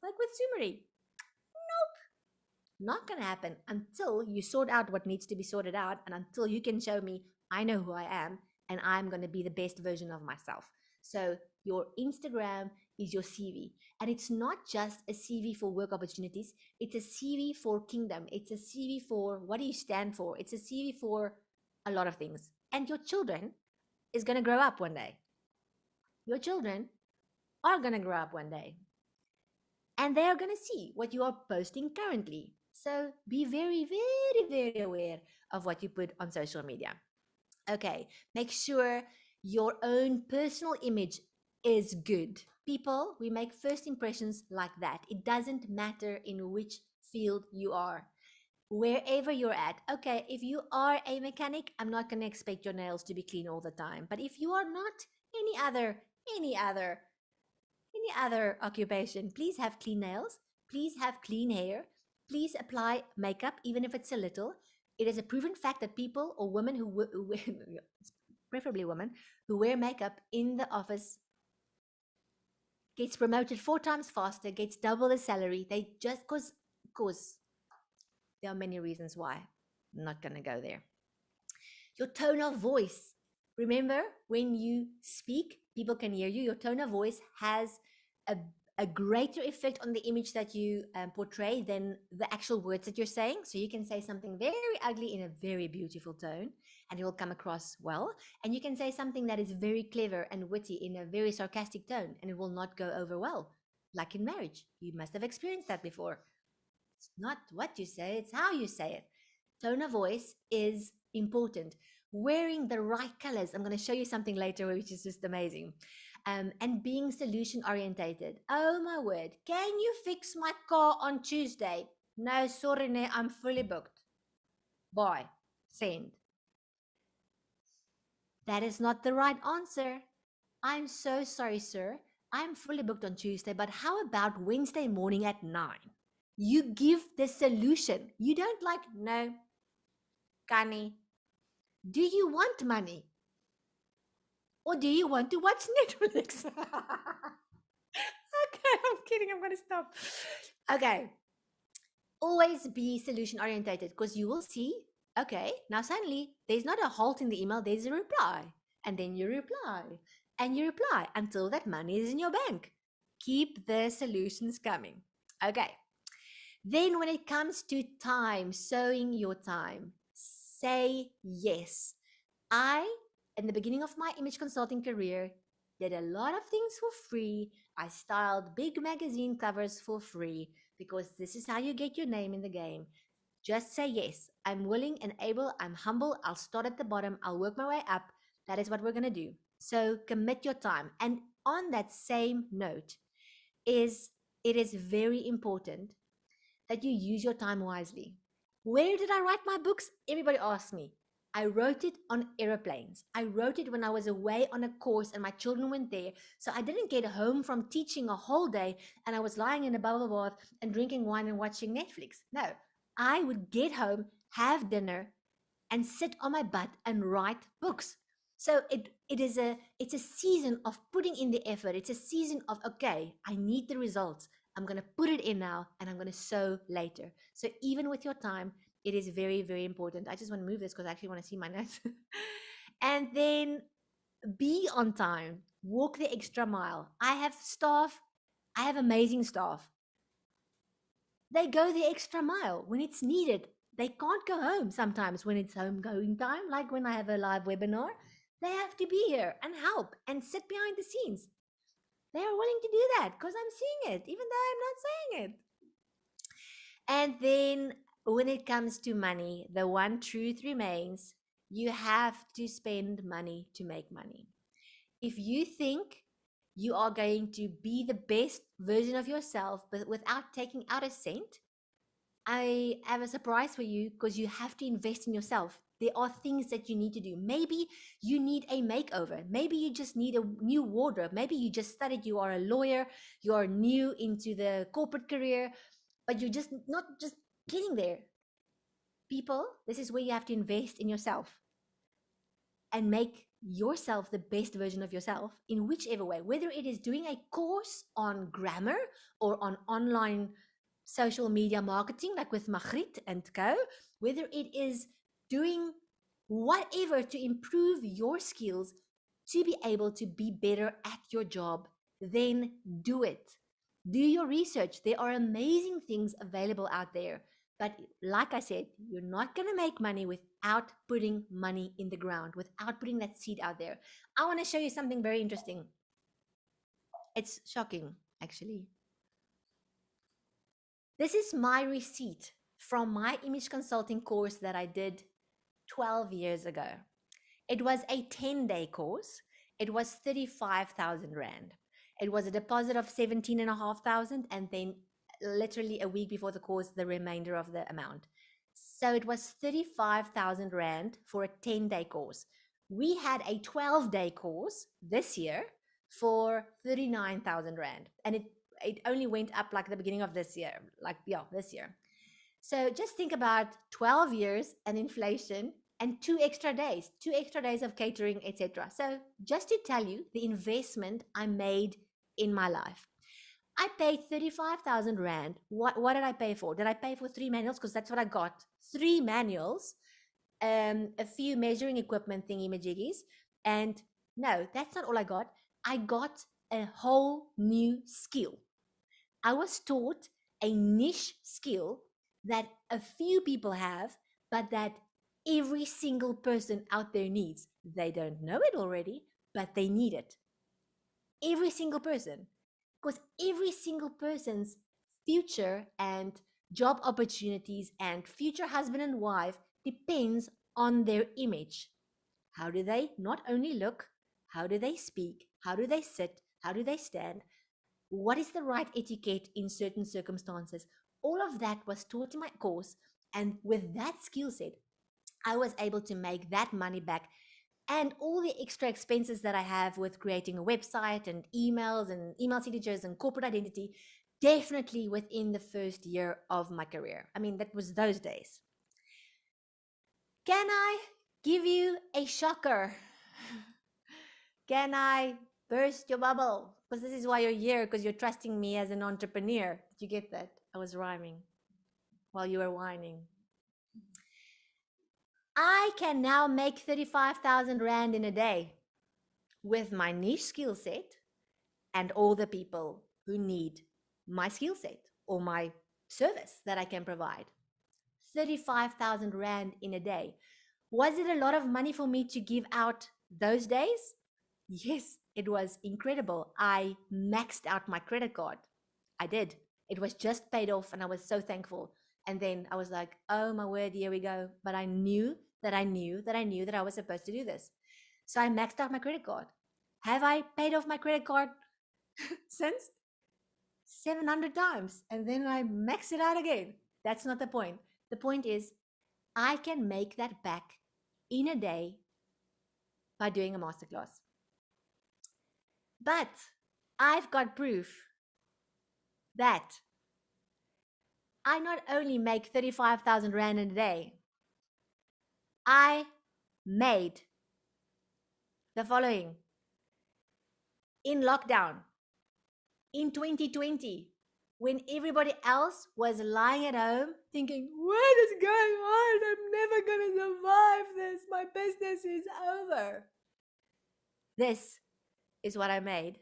Like with Sumery. Nope. Not going to happen until you sort out what needs to be sorted out and until you can show me I know who I am and I'm going to be the best version of myself. So your Instagram is your CV. And it's not just a CV for work opportunities. It's a CV for kingdom. It's a CV for what do you stand for? It's a CV for a lot of things. And your children is going to grow up one day. Your children are going to grow up one day. And they are going to see what you are posting currently. So be very, very, very aware of what you put on social media. Okay, make sure your own personal image is good. People, we make first impressions like that. It doesn't matter in which field you are. Wherever you're at. Okay, if you are a mechanic, I'm not going to expect your nails to be clean all the time. But if you are not, any other occupation, please have clean nails, please have clean hair, please apply makeup, even if it's a little. It is a proven fact that people or women who preferably women who wear makeup in the office gets promoted 4 times faster, gets double the salary. They just because there are many reasons why. I'm not going to go there. Your tone of voice. Remember, when you speak, people can hear you. Your tone of voice has a greater effect on the image that you portray than the actual words that you're saying. So you can say something very ugly in a very beautiful tone and it will come across well. And you can say something that is very clever and witty in a very sarcastic tone and it will not go over well. Like in marriage, you must have experienced that before. It's not what you say, it's how you say it. Tone of voice is important. Wearing the right colors. I'm going to show you something later, which is just amazing. And being solution orientated. Oh my word. Can you fix my car on Tuesday? No, sorry, no, I'm fully booked. Bye. Send. That is not the right answer. I'm so sorry, sir. I'm fully booked on Tuesday, but how about Wednesday morning at 9? You give the solution. You don't like, no, Kani. Do you want money? Or do you want to watch Netflix? Okay, I'm kidding. I'm going to stop. Okay. Always be solution orientated because you will see, okay, now suddenly there's not a halt in the email, there's a reply. And then you reply. And you reply until that money is in your bank. Keep the solutions coming. Okay. Then when it comes to time, sowing your time, say yes. In the beginning of my image consulting career, did a lot of things for free. I styled big magazine covers for free because this is how you get your name in the game. Just say yes. I'm willing and able. I'm humble. I'll start at the bottom. I'll work my way up. That is what we're going to do. So commit your time. And on that same note, it is very important that you use your time wisely. Where did I write my books? Everybody asks me. I wrote it on aeroplanes. I wrote it when I was away on a course and my children went there. So I didn't get home from teaching a whole day and I was lying in a bubble bath and drinking wine and watching Netflix. No, I would get home, have dinner, and sit on my butt and write books. So it's a season of putting in the effort. It's a season of, okay, I need the results. I'm going to put it in now and I'm going to sow later. So even with your time, it is very, very important. I just want to move this because I actually want to see my notes. And then be on time, walk the extra mile. I have staff, I have amazing staff. They go the extra mile when it's needed. They can't go home sometimes when it's home going time, like when I have a live webinar. They have to be here and help and sit behind the scenes. They are willing to do that because I'm seeing it, even though I'm not saying it. And then when it comes to money, the one truth remains: you have to spend money to make money. If you think you are going to be the best version of yourself, but without taking out a cent, I have a surprise for you because you have to invest in yourself. There are things that you need to do. Maybe you need a makeover. Maybe you just need a new wardrobe. Maybe you just studied, you are a lawyer, you are new into the corporate career, but you're just not just getting there. People, this is where you have to invest in yourself and make yourself the best version of yourself in whichever way, whether it is doing a course on grammar or on online social media marketing, like with Magritte and Co., whether it is doing whatever to improve your skills to be able to be better at your job, then do it. Do your research. There are amazing things available out there. But like I said, you're not going to make money without putting money in the ground, without putting that seed out there. I want to show you something very interesting. It's shocking, actually. This is my receipt from my image consulting course that I did 12 years ago. It was a 10-day course. It was 35,000 Rand. It was a deposit of 17,500 and then literally a week before the course, the remainder of the amount. So it was 35,000 Rand for a 10-day course. We had a 12-day course this year for 39,000 Rand. And it only went up like the beginning of this year, this year. So just think about 12 years and inflation and 2 extra days of catering, etc. So just to tell you the investment I made in my life. I paid 35,000 Rand. What did I pay for? Did I pay for 3 manuals? Because that's what I got. 3 manuals, a few measuring equipment thingy majiggies. And no, that's not all I got. I got a whole new skill. I was taught a niche skill that a few people have, but that every single person out there needs. They don't know it already, but they need it. Every single person. Because every single person's future and job opportunities and future husband and wife depends on their image. How do they not only look, how do they speak, how do they sit, how do they stand, what is the right etiquette in certain circumstances? All of that was taught in my course. And with that skill set, I was able to make that money back and all the extra expenses that I have with creating a website and emails and email signatures and corporate identity, definitely within the first year of my career. I mean, that was those days. Can I give you a shocker? Can I burst your bubble? Because this is why you're here, because you're trusting me as an entrepreneur. Did you get that? I was rhyming while you were whining. I can now make 35,000 Rand in a day with my niche skill set and all the people who need my skill set or my service that I can provide. 35,000 Rand in a day. Was it a lot of money for me to give out those days? Yes, it was incredible. I maxed out my credit card. I did. It was just paid off and I was so thankful. And then I was like, oh my word, here we go. But I knew that I knew that I knew that I was supposed to do this. So I maxed out my credit card. Have I paid off my credit card since? 700 times. And then I max it out again. That's not the point. The point is, I can make that back in a day by doing a masterclass. But I've got proof that I not only make 35,000 Rand in a day, I made the following in lockdown in 2020 when everybody else was lying at home thinking, what is going on? I'm never going to survive this. My business is over. This is what I made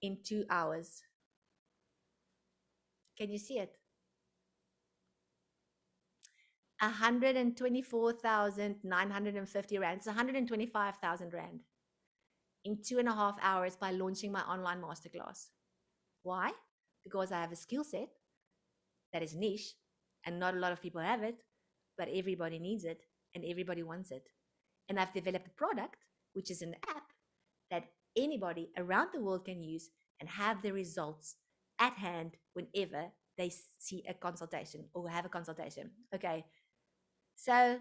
in 2 hours. Can you see it? 124,950 Rand. It's 125,000 Rand in 2.5 hours by launching my online masterclass. Why? Because I have a skill set that is niche and not a lot of people have it, but everybody needs it and everybody wants it. And I've developed a product, which is an app that anybody around the world can use and have the results at hand whenever they see a consultation or have a consultation. Okay. So,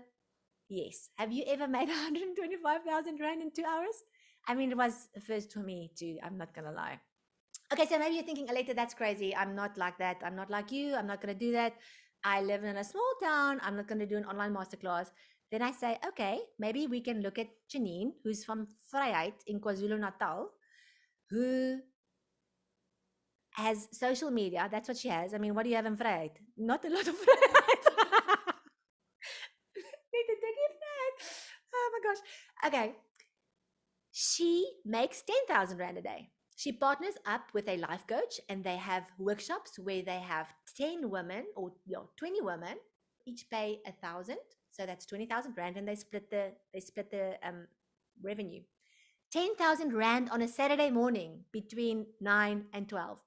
yes. Have you ever made 125,000 Rand in 2 hours? I mean, it was a first for me too. I'm not going to lie. Okay, so maybe you're thinking, Aletté, that's crazy. I'm not like that. I'm not like you. I'm not going to do that. I live in a small town. I'm not going to do an online masterclass. Then I say, okay, maybe we can look at Janine, who's from Vryheid in KwaZulu-Natal, who has social media. That's what she has. I mean, what do you have in Vryheid? Not a lot of Vryheid. Need to take it back. Oh my gosh. Okay. She makes 10,000 Rand a day. She partners up with a life coach and they have workshops where they have 10 women or 20 women, each pay 1,000. So that's 20,000 Rand and they split the revenue. 10,000 Rand on a Saturday morning between 9 and 12.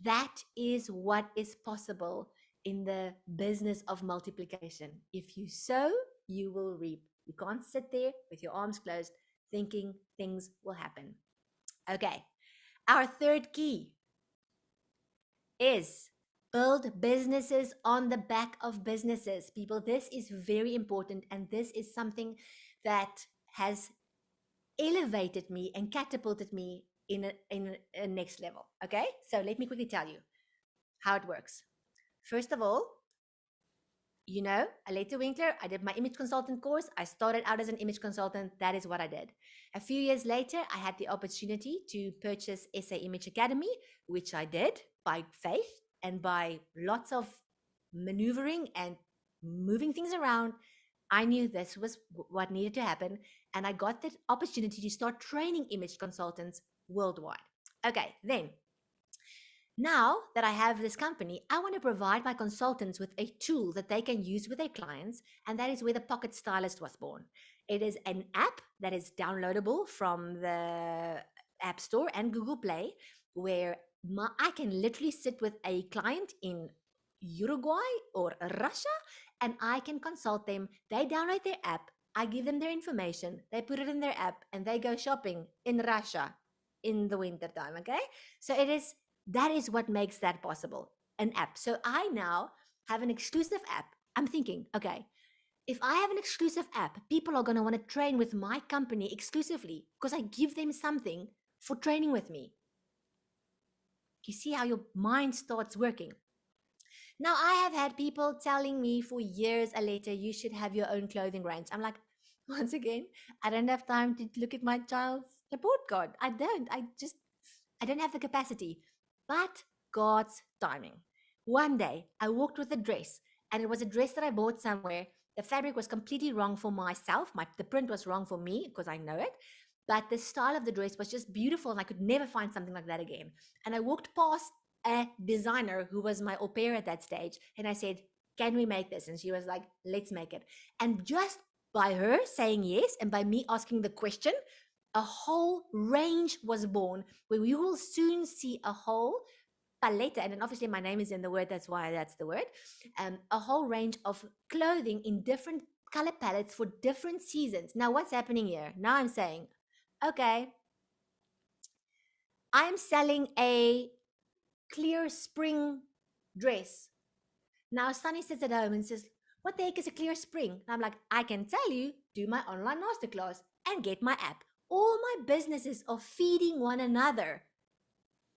That is what is possible in the business of multiplication. If you sow, you will reap. You can't sit there with your arms closed thinking things will happen. Okay. Our third key is build businesses on the back of businesses. People, this is very important. And this is something that has elevated me and catapulted me in a next level. Okay. So let me quickly tell you how it works. First of all, you know, Aletté Winckler, I did my image consultant course. I started out as an image consultant. That is what I did. A few years later, I had the opportunity to purchase SA Image Academy, which I did by faith and by lots of maneuvering and moving things around. I knew this was what needed to happen. And I got the opportunity to start training image consultants worldwide. Okay, then now that I have this company, I want to provide my consultants with a tool that they can use with their clients, and that is where the Pocket Stylist was born. It is an app that is downloadable from the App Store and Google Play, where I can literally sit with a client in Uruguay or Russia, and I can consult them. They download their app, I give them their information, they put it in their app, and they go shopping in Russia in the winter time. Okay, so that is what makes that possible, an app. So I now have an exclusive app. I'm thinking, okay, if I have an exclusive app, people are going to want to train with my company exclusively because I give them something for training with me. You see how your mind starts working. Now, I have had people telling me for years, Aletté, you should have your own clothing range. I'm like, once again, I don't have time to look at my child's report card. I don't have the capacity. But God's timing. One day, I walked with a dress, and it was a dress that I bought somewhere. The fabric was completely wrong for myself. The print was wrong for me because I know it. But the style of the dress was just beautiful, and I could never find something like that again. And I walked past a designer who was my au pair at that stage, and I said, can we make this? And she was like, let's make it. And just by her saying yes, and by me asking the question, a whole range was born where we will soon see a whole palette, and then obviously my name is in the word, that's why that's the word. A whole range of clothing in different color palettes for different seasons. Now, what's happening here? Now I'm saying, okay, I'm selling a clear spring dress. Now, Sunny sits at home and says, what the heck is a clear spring? And I'm like, I can tell you, do my online masterclass and get my app. All my businesses are feeding one another.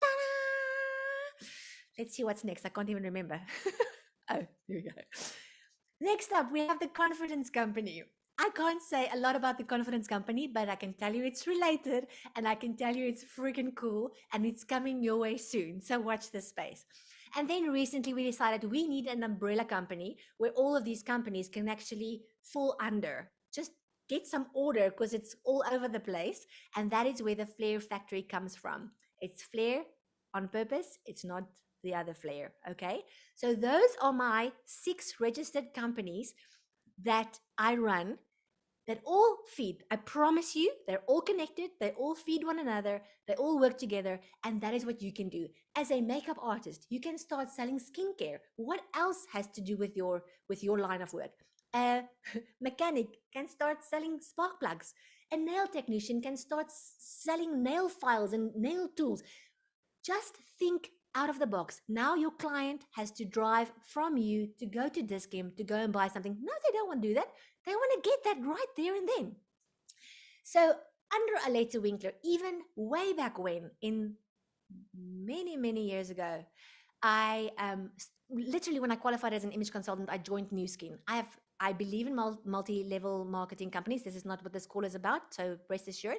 Ta-da! Let's see what's next. I can't even remember. Oh, here we go. Next up, we have the Confidence Company. I can't say a lot about the Confidence Company, but I can tell you it's related and I can tell you it's freaking cool and it's coming your way soon. So watch this space. And then recently we decided we need an umbrella company where all of these companies can actually fall under. Just get some order because it's all over the place. And that is where the Flair factory comes from. It's Flair on purpose. It's not the other Flair. Okay. So those are my 6 registered companies that I run that all feed. I promise you, they're all connected. They all feed one another. They all work together. And that is what you can do. As a makeup artist, you can start selling skincare. What else has to do with your line of work? A mechanic can start selling spark plugs. A nail technician can start selling nail files and nail tools. Just think out of the box. Now your client has to drive from you to go to Discount to go and buy something. No, they don't want to do that. They want to get that right there and then. So under Aletté Winckler, even way back when, in many, many years ago, I literally, when I qualified as an image consultant, I joined New Skin. I believe in multi-level marketing companies. This is not what this call is about, so rest assured.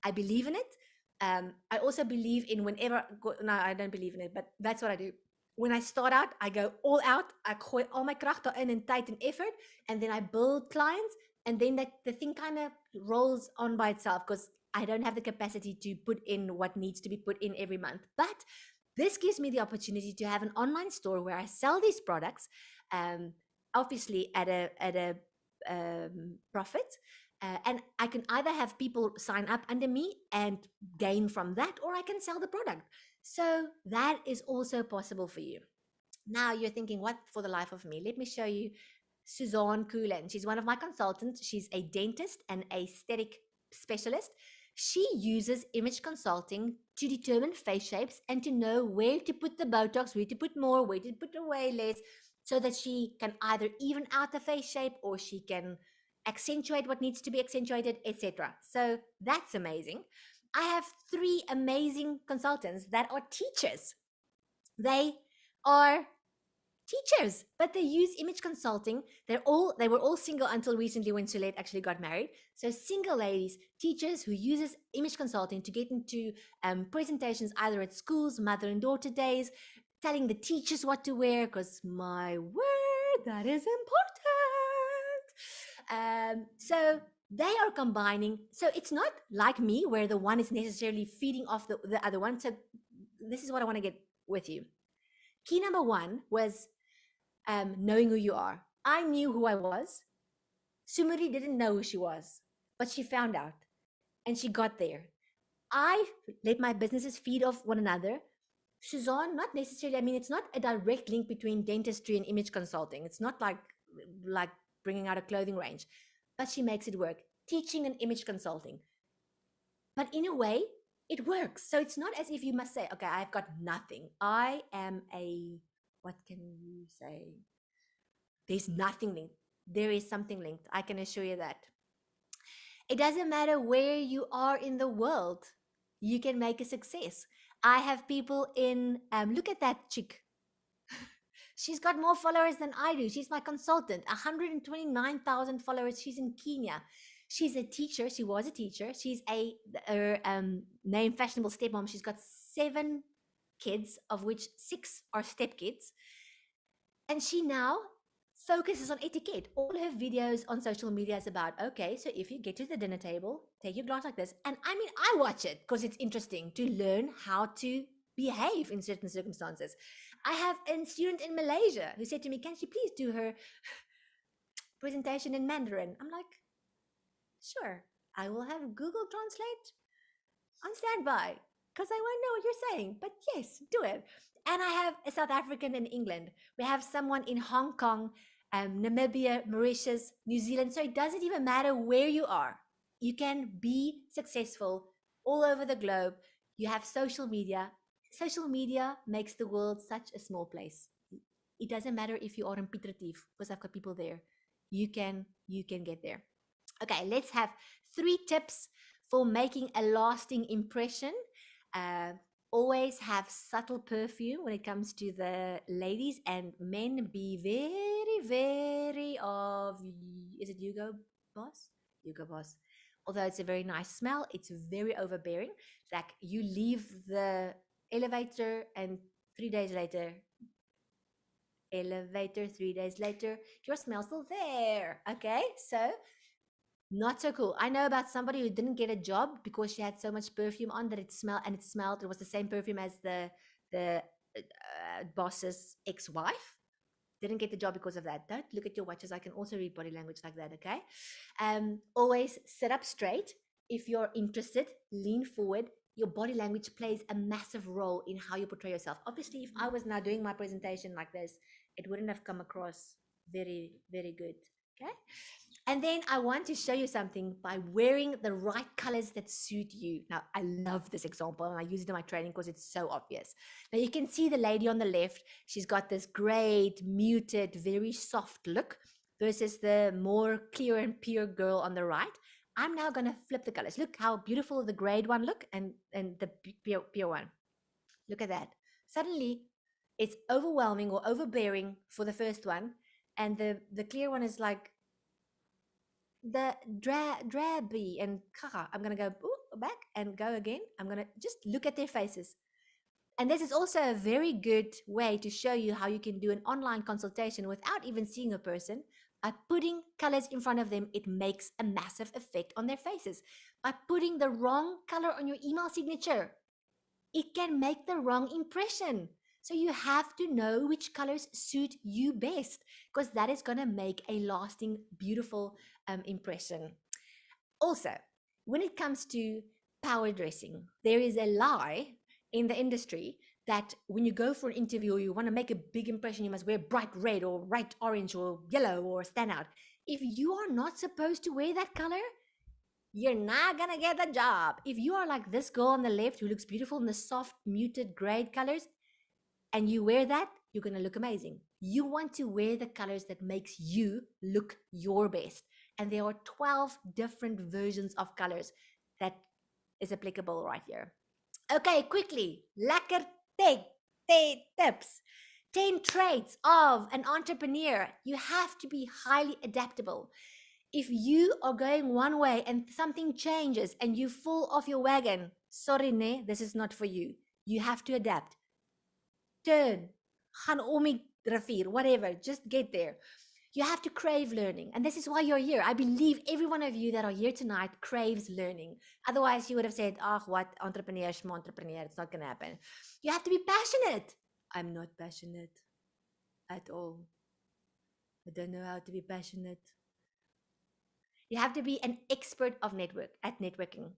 I believe in it. I also believe in no, I don't believe in it, but that's what I do. When I start out, I go all out. I gooi al my kracht in and tijd and effort, and then I build clients, and then the thing kind of rolls on by itself because I don't have the capacity to put in what needs to be put in every month. But this gives me the opportunity to have an online store where I sell these products, obviously at a profit. And I can either have people sign up under me and gain from that, or I can sell the product. So that is also possible for you. Now you're thinking, what for the life of me? Let me show you Suzanne Coolen. She's one of my consultants. She's a dentist and aesthetic specialist. She uses image consulting to determine face shapes and to know where to put the Botox, where to put more, where to put away less, so that she can either even out the face shape or she can accentuate what needs to be accentuated, etc. So that's amazing. I have 3 amazing consultants that are teachers. They are teachers, but they use image consulting. They were all single until recently when Soulette actually got married. So single ladies, teachers who uses image consulting to get into presentations either at schools, mother and daughter days, telling the teachers what to wear, because my word, that is important. So they are combining. So it's not like me where the one is necessarily feeding off the other one. So this is what I want to get with you. Key number 1 was knowing who you are. I knew who I was. Sumari didn't know who she was, but she found out and she got there. I let my businesses feed off one another. Suzanne, not necessarily. I mean, it's not a direct link between dentistry and image consulting. It's not like bringing out a clothing range, but she makes it work. Teaching and image consulting. But in a way, it works. So it's not as if you must say, okay, I've got nothing. I am what can you say? There's nothing linked. There is something linked. I can assure you that. It doesn't matter where you are in the world, you can make a success. I have people in, look at that chick. She's got more followers than I do. She's my consultant, 129,000 followers. She's in Kenya. She's a teacher. She was a teacher. She's a named fashionable stepmom. She's got 7 kids, of which 6 are stepkids. And she now focuses on etiquette. All her videos on social media is about, okay, so if you get to the dinner table, take your glass like this. And I mean, I watch it because it's interesting to learn how to behave in certain circumstances. I have a student in Malaysia who said to me, can she please do her presentation in Mandarin? I'm like, sure, I will have Google Translate on standby because I won't know what you're saying. But yes, do it. And I have a South African in England. We have someone in Hong Kong, Namibia, Mauritius, New Zealand. So it doesn't even matter where you are. You can be successful all over the globe. You have social media. Social media makes the world such a small place. It doesn't matter if you are in Piet Retief, because I've got people there. You can get there. Okay, let's have 3 tips for making a lasting impression. Uh, Always have subtle perfume when it comes to the ladies, and men be very, very of, is it Hugo Boss? Hugo Boss. Although it's a very nice smell, it's very overbearing. Like you leave the elevator and 3 days later, elevator, 3 days later, your smell's still there. Okay, so not so cool. I know about somebody who didn't get a job because she had so much perfume on that it smelled. It was the same perfume as the boss's ex-wife. Didn't get the job because of that. Don't look at your watches. I can also read body language like that. Okay. Always sit up straight. If you're interested, lean forward. Your body language plays a massive role in how you portray yourself. Obviously, if I was now doing my presentation like this, it wouldn't have come across very, very good. Okay. And then I want to show you something by wearing the right colors that suit you. Now, I love this example and I use it in my training because it's so obvious. Now, you can see the lady on the left. She's got this great, muted, very soft look versus the more clear and pure girl on the right. I'm now going to flip the colors. Look how beautiful the grade one look and the pure one. Look at that. Suddenly, it's overwhelming or overbearing for the first one. And the clear one is like, the drabby and kaka. I'm gonna go back and go again. I'm gonna just look at their faces. And this is also a very good way to show you how you can do an online consultation without even seeing a person. By putting colors in front of them, it makes a massive effect on their faces. By putting the wrong color on your email signature, it can make the wrong impression. So you have to know which colors suit you best, because that is going to make a lasting, beautiful impression. Also, when it comes to power dressing, there is a lie in the industry that when you go for an interview or you want to make a big impression, you must wear bright red or bright orange or yellow or stand out. If you are not supposed to wear that color, you're not gonna get the job. If you are like this girl on the left who looks beautiful in the soft, muted gray colors, and you wear that, you're gonna look amazing. You want to wear the colors that makes you look your best. And there are 12 different versions of colors that is applicable right here. Okay, quickly, lekker tips. 10 traits of an entrepreneur. You have to be highly adaptable. If you are going one way and something changes and you fall off your wagon, sorry, ne, this is not for you. You have to adapt. Turn, gaan om die rivier, whatever, just get there. You have to crave learning. And this is why you're here. I believe every one of you that are here tonight craves learning. Otherwise, you would have said, oh, what, entrepreneur, it's not going to happen. You have to be passionate. I'm not passionate at all. I don't know how to be passionate. You have to be an expert of networking.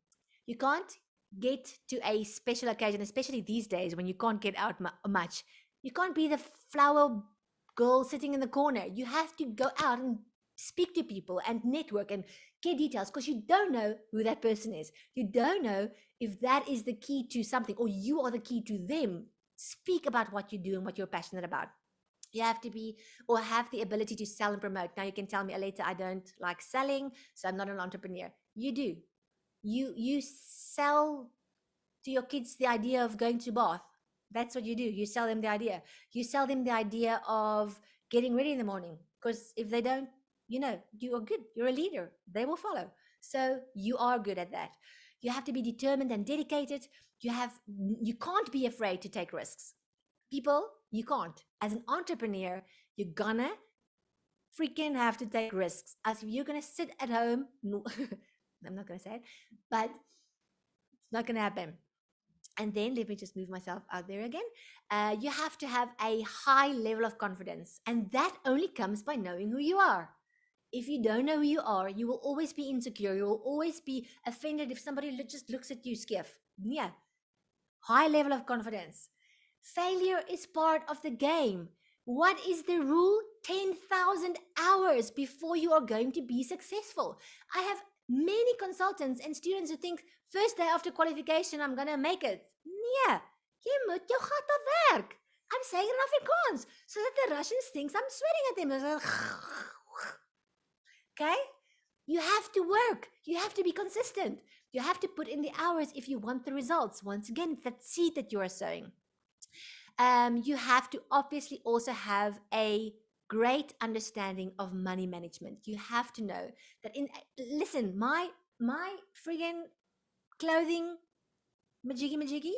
You can't get to a special occasion, especially these days when you can't get out much. You can't be the flower girl sitting in the corner. You have to go out and speak to people and network and get details, because you don't know who that person is. You don't know if that is the key to something or you are the key to them. Speak about what you do and what you're passionate about. You have to be or have the ability to sell and promote. Now you can tell me, Aletté, I don't like selling, so I'm not an entrepreneur. You do. You sell to your kids the idea of going to bath. That's what you do. You sell them the idea. You sell them the idea of getting ready in the morning, because if they don't, you are good. You're a leader. They will follow. So you are good at that. You have to be determined and dedicated. You can't be afraid to take risks. People, you can't. As an entrepreneur, you're gonna freaking have to take risks. As if you're gonna sit at home, no, I'm not gonna say it, but it's not gonna happen. And then let me just move myself out there again. You have to have a high level of confidence, and that only comes by knowing who you are. If you don't know who you are, you will always be insecure. You will always be offended if somebody just looks at you skiff. Yeah. High level of confidence. Failure is part of the game. What is the rule? 10,000 hours before you are going to be successful. I have many consultants and students who think first day after qualification I'm going to make it. Nee, jy moet jou gat af werk. I'm saying it in Afrikaans so that the Russians think I'm swearing at them. Okay? You have to work. You have to be consistent. You have to put in the hours if you want the results. Once again, it's that seed that you are sowing. You have to obviously also have a great understanding of money management. You have to know that listen, my friggin' clothing majiggy,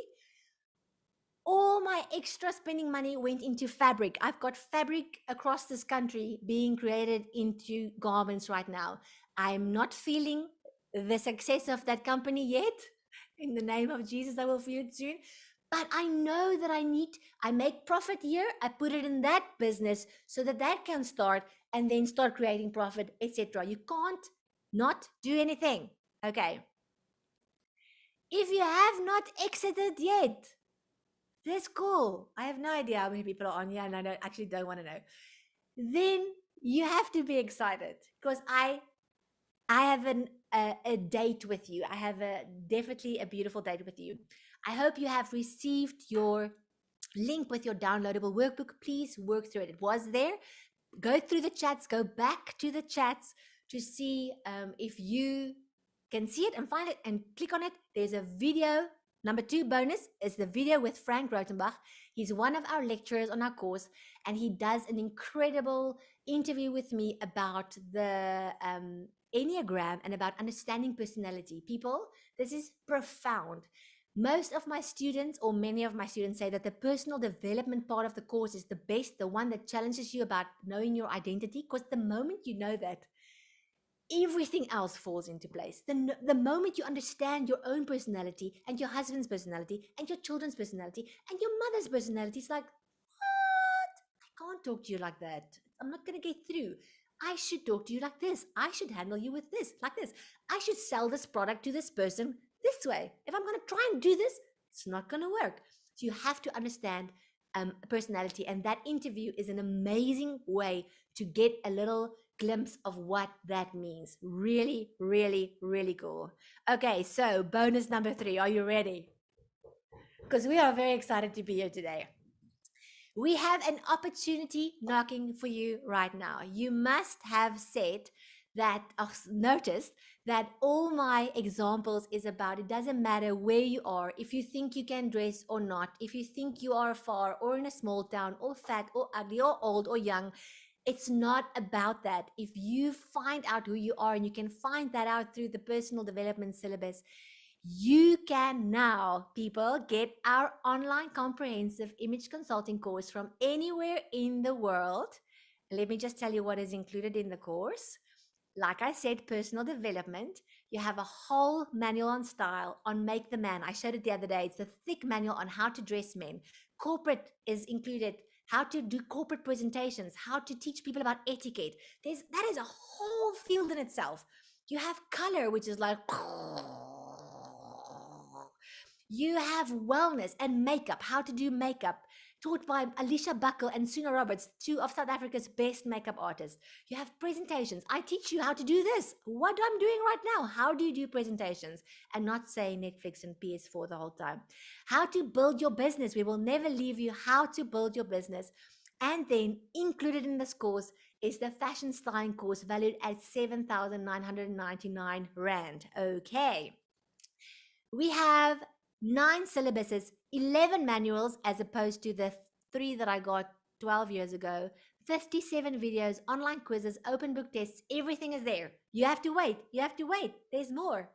all my extra spending money went into fabric. I've got fabric across this country being created into garments right now. I'm not feeling the success of that company yet. In the name of Jesus, I will feel it soon. But I know that I make profit here, I put it in that business so that that can start and then start creating profit, etc. You can't not do anything. Okay. If you have not exited yet, this call, I have no idea how many people are on here and I don't want to know. Then you have to be excited because I have a date with you. I have definitely a beautiful date with you. I hope you have received your link with your downloadable workbook. Please work through it. It was there. Go through the chats. Go back to the chats to see if you can see it and find it and click on it. There's a video. Number 2 bonus is the video with Frank Rotenbach. He's one of our lecturers on our course, and he does an incredible interview with me about the Enneagram and about understanding personality. People, this is profound. Most of my students, or many of my students, say that the personal development part of the course is the best, the one that challenges you about knowing your identity, because the moment you know that, everything else falls into place. The moment you understand your own personality and your husband's personality and your children's personality and your mother's personality, it's like, what? I can't talk to you like that. I'm not going to get through. I should talk to you like this. I should handle you with this, like this. I should sell this product to this person this way. If I'm going to try and do this, it's not going to work. So you have to understand personality, and that interview is an amazing way to get a little glimpse of what that means. Really, really, really cool. Okay, so bonus number 3. Are you ready? Because we are very excited to be here today. We have an opportunity knocking for you right now. You must have said that, noticed that all my examples is about, it doesn't matter where you are, if you think you can dress or not, if you think you are far or in a small town or fat or ugly or old or young, it's not about that. If you find out who you are, and you can find that out through the personal development syllabus, you can now, people, get our online comprehensive image consulting course from anywhere in the world. Let me just tell you what is included in the course. Like I said, personal development. You have a whole manual on style, on Make the Man. I showed it the other day. It's a thick manual on how to dress men. Corporate is included, how to do corporate presentations, how to teach people about etiquette. That is a whole field in itself. You have color, which is like... You have wellness and makeup, how to do makeup, taught by Alicia Buckle and Suna Roberts, 2 of South Africa's best makeup artists. You have presentations. I teach you how to do this. What I'm doing right now. How do you do presentations and not say Netflix and PS4 the whole time? How to build your business. We will never leave you. How to build your business. And then included in this course is the fashion styling course valued at 7,999 Rand. Okay. We have 9 syllabuses, 11 manuals, as opposed to the 3 that I got 12 years ago, 57 videos, online quizzes, open book tests, everything is there. You have to wait. There's more.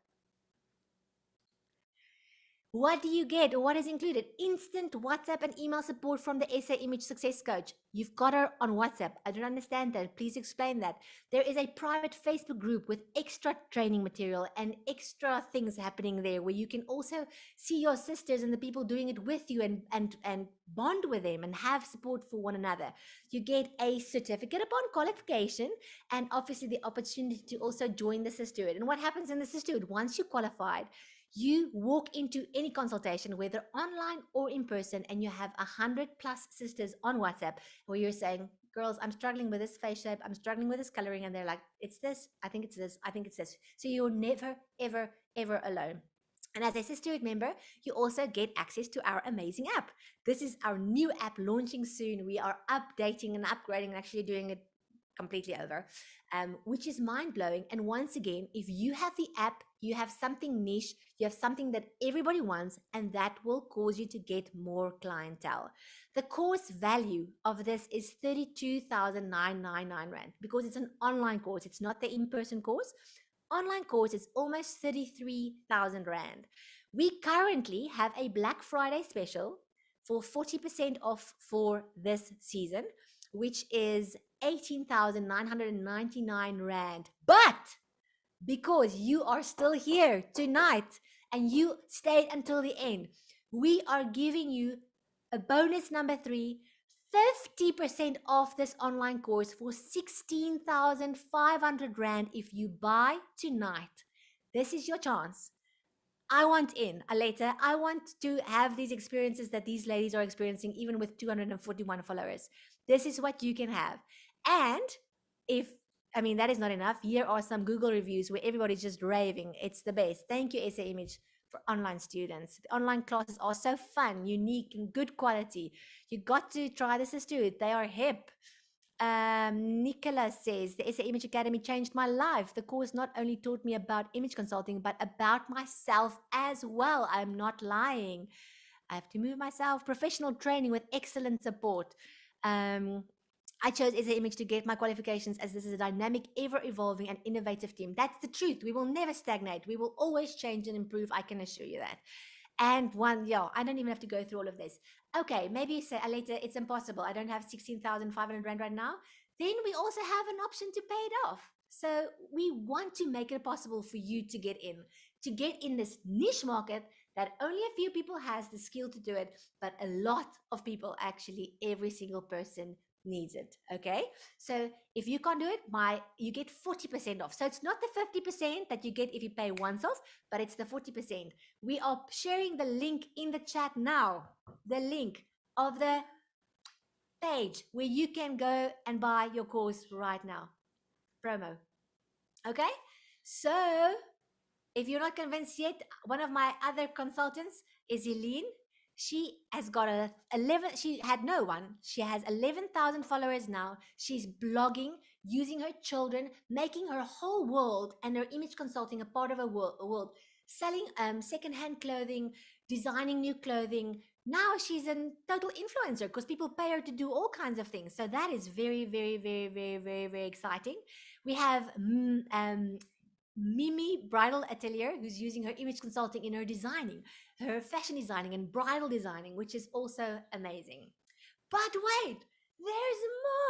What do you get, or what is included? Instant WhatsApp and email support from the SA Image Success Coach. You've got her on WhatsApp. I don't understand that. Please explain that. There is a private Facebook group with extra training material and extra things happening there, where you can also see your sisters and the people doing it with you and bond with them and have support for one another. You get a certificate upon qualification, and obviously the opportunity to also join the sisterhood. And what happens in the sisterhood? Once you qualified, You walk into any consultation, whether online or in person, and you have 100 plus sisters on WhatsApp where you're saying, girls, I'm struggling with this face shape, I'm struggling with this coloring, and they're like, it's this, I think it's this, I think it's this. So you're never, ever, ever alone. And as a sisterhood member, you also get access to our amazing app. This is our new app launching soon. We are updating and upgrading and actually doing it completely over, which is mind blowing. And once again, if you have the app, you have something niche, you have something that everybody wants, and that will cause you to get more clientele. The course value of this is 32,999 Rand because it's an online course, it's not the in person course. Online course is almost 33,000 Rand. We currently have a Black Friday special for 40% off for this season, which is 18,999 Rand. But because you are still here tonight and you stayed until the end, we are giving you a bonus number 3, 50% off this online course for 16,500 Rand if you buy tonight. This is your chance. I want in, Aletté. I want to have these experiences that these ladies are experiencing, even with 241 followers. This is what you can have. And if, I mean, that is not enough, here are some Google reviews where everybody's just raving. It's the best. Thank you, SA Image, for online students. The online classes are so fun, unique, and good quality. You got to try this as too. They are hip. Nicholas says the SA Image Academy changed my life. The course not only taught me about image consulting, but about myself as well. I'm not lying. I have to move myself. Professional training with excellent support. I chose SA Image to get my qualifications as this is a dynamic, ever evolving, and innovative team. That's the truth. We will never stagnate. We will always change and improve. I can assure you that. And one, yeah, I don't even have to go through all of this. Okay, maybe you say, Aletté, it's impossible. I don't have 16,500 Rand right now. Then we also have an option to pay it off. So we want to make it possible for you to get in this niche market that only a few people has the skill to do it, but a lot of people, actually every single person needs it. Okay, so if you can't do it, you get 40% off. So it's not the 50% that you get if you pay once off, but it's the 40%. We are sharing the link in the chat now, the link of the page where you can go and buy your course right now. Promo. Okay, so if you're not convinced yet, one of my other consultants is Eileen. She has got 11, she had no one. She has 11,000 followers now. She's blogging, using her children, making her whole world and her image consulting a part of her world, selling secondhand clothing, designing new clothing. Now she's a total influencer because people pay her to do all kinds of things. So that is very, very, very, very, very, very exciting. We have Mimi Bridal Atelier, who's using her image consulting in her designing, her fashion designing and bridal designing, which is also amazing. But wait, there's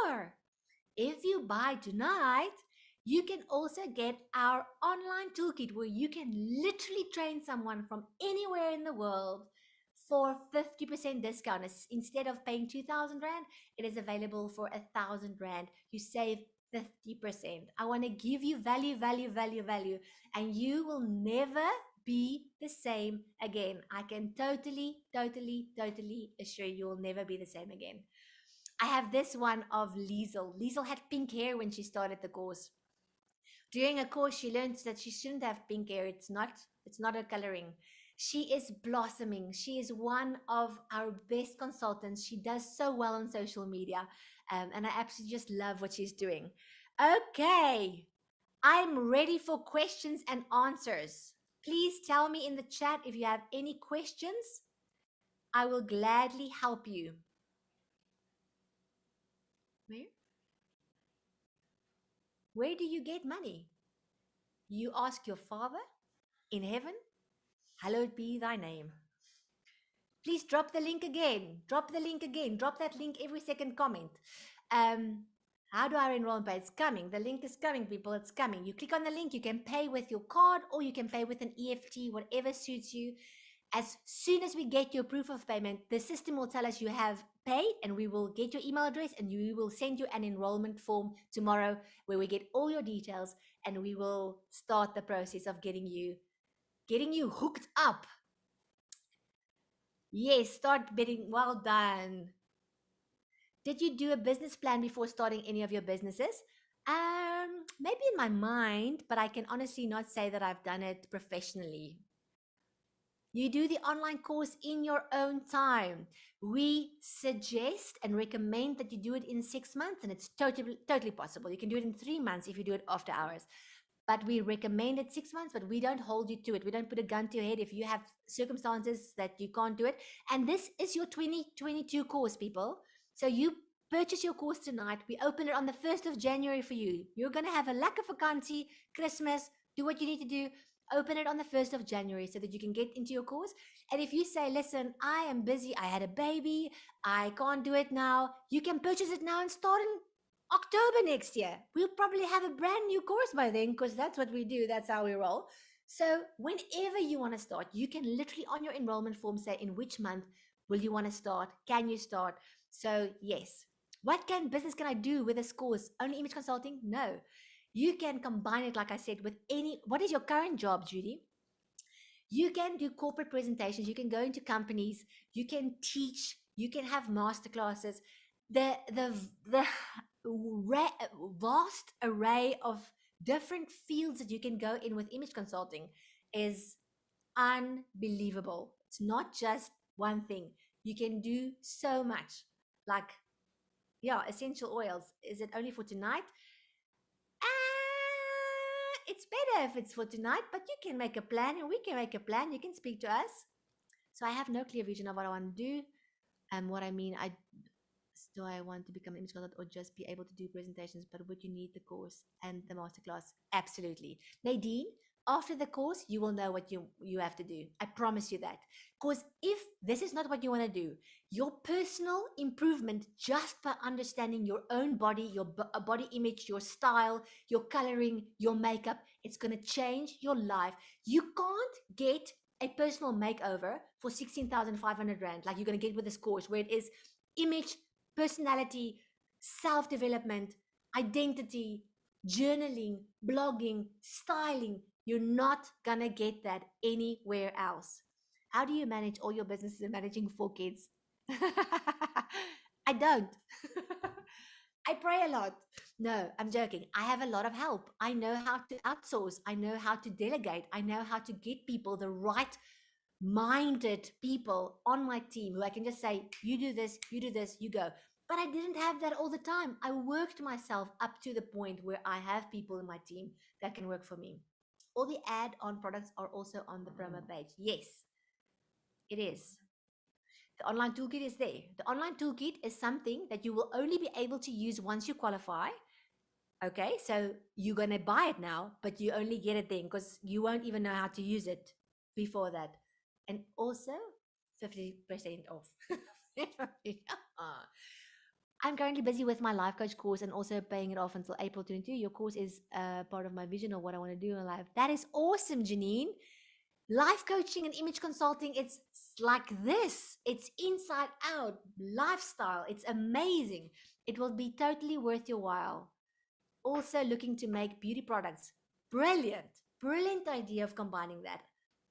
more. If you buy tonight, you can also get our online toolkit where you can literally train someone from anywhere in the world for 50% discount. Instead of paying 2,000 Rand, it is available for 1,000 Rand. You save 50%. I want to give you value, value, value, value, and you will never be the same again. I can totally, totally, totally assure you will never be the same again. I have this one of Liesel. Liesel had pink hair when she started the course. During a course, she learned that she shouldn't have pink hair. It's not a coloring. She is blossoming. She is one of our best consultants. She does so well on social media. And I absolutely just love what she's doing. Okay, I'm ready for questions and answers. Please tell me in the chat if you have any questions. I will gladly help you. Where? Where do you get money? You ask your Father in heaven, hallowed be thy name. Please drop the link again. Drop the link again. Drop that link every second comment. How do I enroll and pay? It's coming. The link is coming, people. It's coming. You click on the link. You can pay with your card or you can pay with an EFT, whatever suits you. As soon as we get your proof of payment, the system will tell us you have paid and we will get your email address and we will send you an enrollment form tomorrow where we get all your details and we will start the process of getting you getting you hooked up. Yes, start bidding. Well done. Did you do a business plan before starting any of your businesses? Maybe in my mind, but I can honestly not say that I've done it professionally. You do the online course in your own time. We suggest and recommend that you do it in 6 months, and it's totally possible. You can do it in 3 months if you do it after hours. But we recommend it 6 months, but we don't hold you to it. We don't put a gun to your head if you have circumstances that you can't do it. And this is your 2022 course, people. So you purchase your course tonight. We open it on the 1st of January for you. You're going to have a lack of vacancy, Christmas, do what you need to do. Open it on the 1st of January so that you can get into your course. And if you say, listen, I am busy, I had a baby, I can't do it now, you can purchase it now and start in October next year. We'll probably have a brand new course by then because that's what we do. That's how we roll. So whenever you want to start, you can literally on your enrollment form say in which month will you want to start? Can you start? So yes. What business can I do with this course? Only image consulting? No. You can combine it, like I said, with any. What is your current job, Judy? You can do corporate presentations, you can go into companies, you can teach, you can have master classes. The vast array of different fields that you can go in with image consulting is unbelievable. It's not just one thing. You can do so much. Like, yeah, essential oils. Is it only for tonight? It's better if it's for tonight, but you can make a plan and we can make a plan. You can speak to us. So I have no clear vision of what I want to do. And what I mean, do I want to become an image consultant or just be able to do presentations? But would you need the course and the masterclass? Absolutely. Nadine, after the course, you will know what you have to do. I promise you that. Because if this is not what you want to do, your personal improvement just by understanding your own body, your body image, your style, your coloring, your makeup, it's going to change your life. You can't get a personal makeover for 16,500 Rand like you're going to get with this course where it is image, personality, self development, identity, journaling, blogging, styling. You're not gonna get that anywhere else. How do you manage all your businesses and managing 4 kids? I don't. I pray a lot. No, I'm joking. I have a lot of help. I know how to outsource. I know how to delegate. I know how to get people, the right minded people on my team who I can just say, you do this, you go. But I didn't have that all the time. I worked myself up to the point where I have people in my team that can work for me. All the add on products are also on the promo page. Yes, it is. The online toolkit is there. The online toolkit is something that you will only be able to use once you qualify. Okay, so you're going to buy it now, but you only get it then because you won't even know how to use it before that. And also 50% off. I'm currently busy with my life coach course and also paying it off until April 22. Your course is part of my vision of what I want to do in life. That is awesome, Janine. Life coaching and image consulting, it's like this. It's inside out, lifestyle. It's amazing. It will be totally worth your while. Also looking to make beauty products. Brilliant idea of combining that.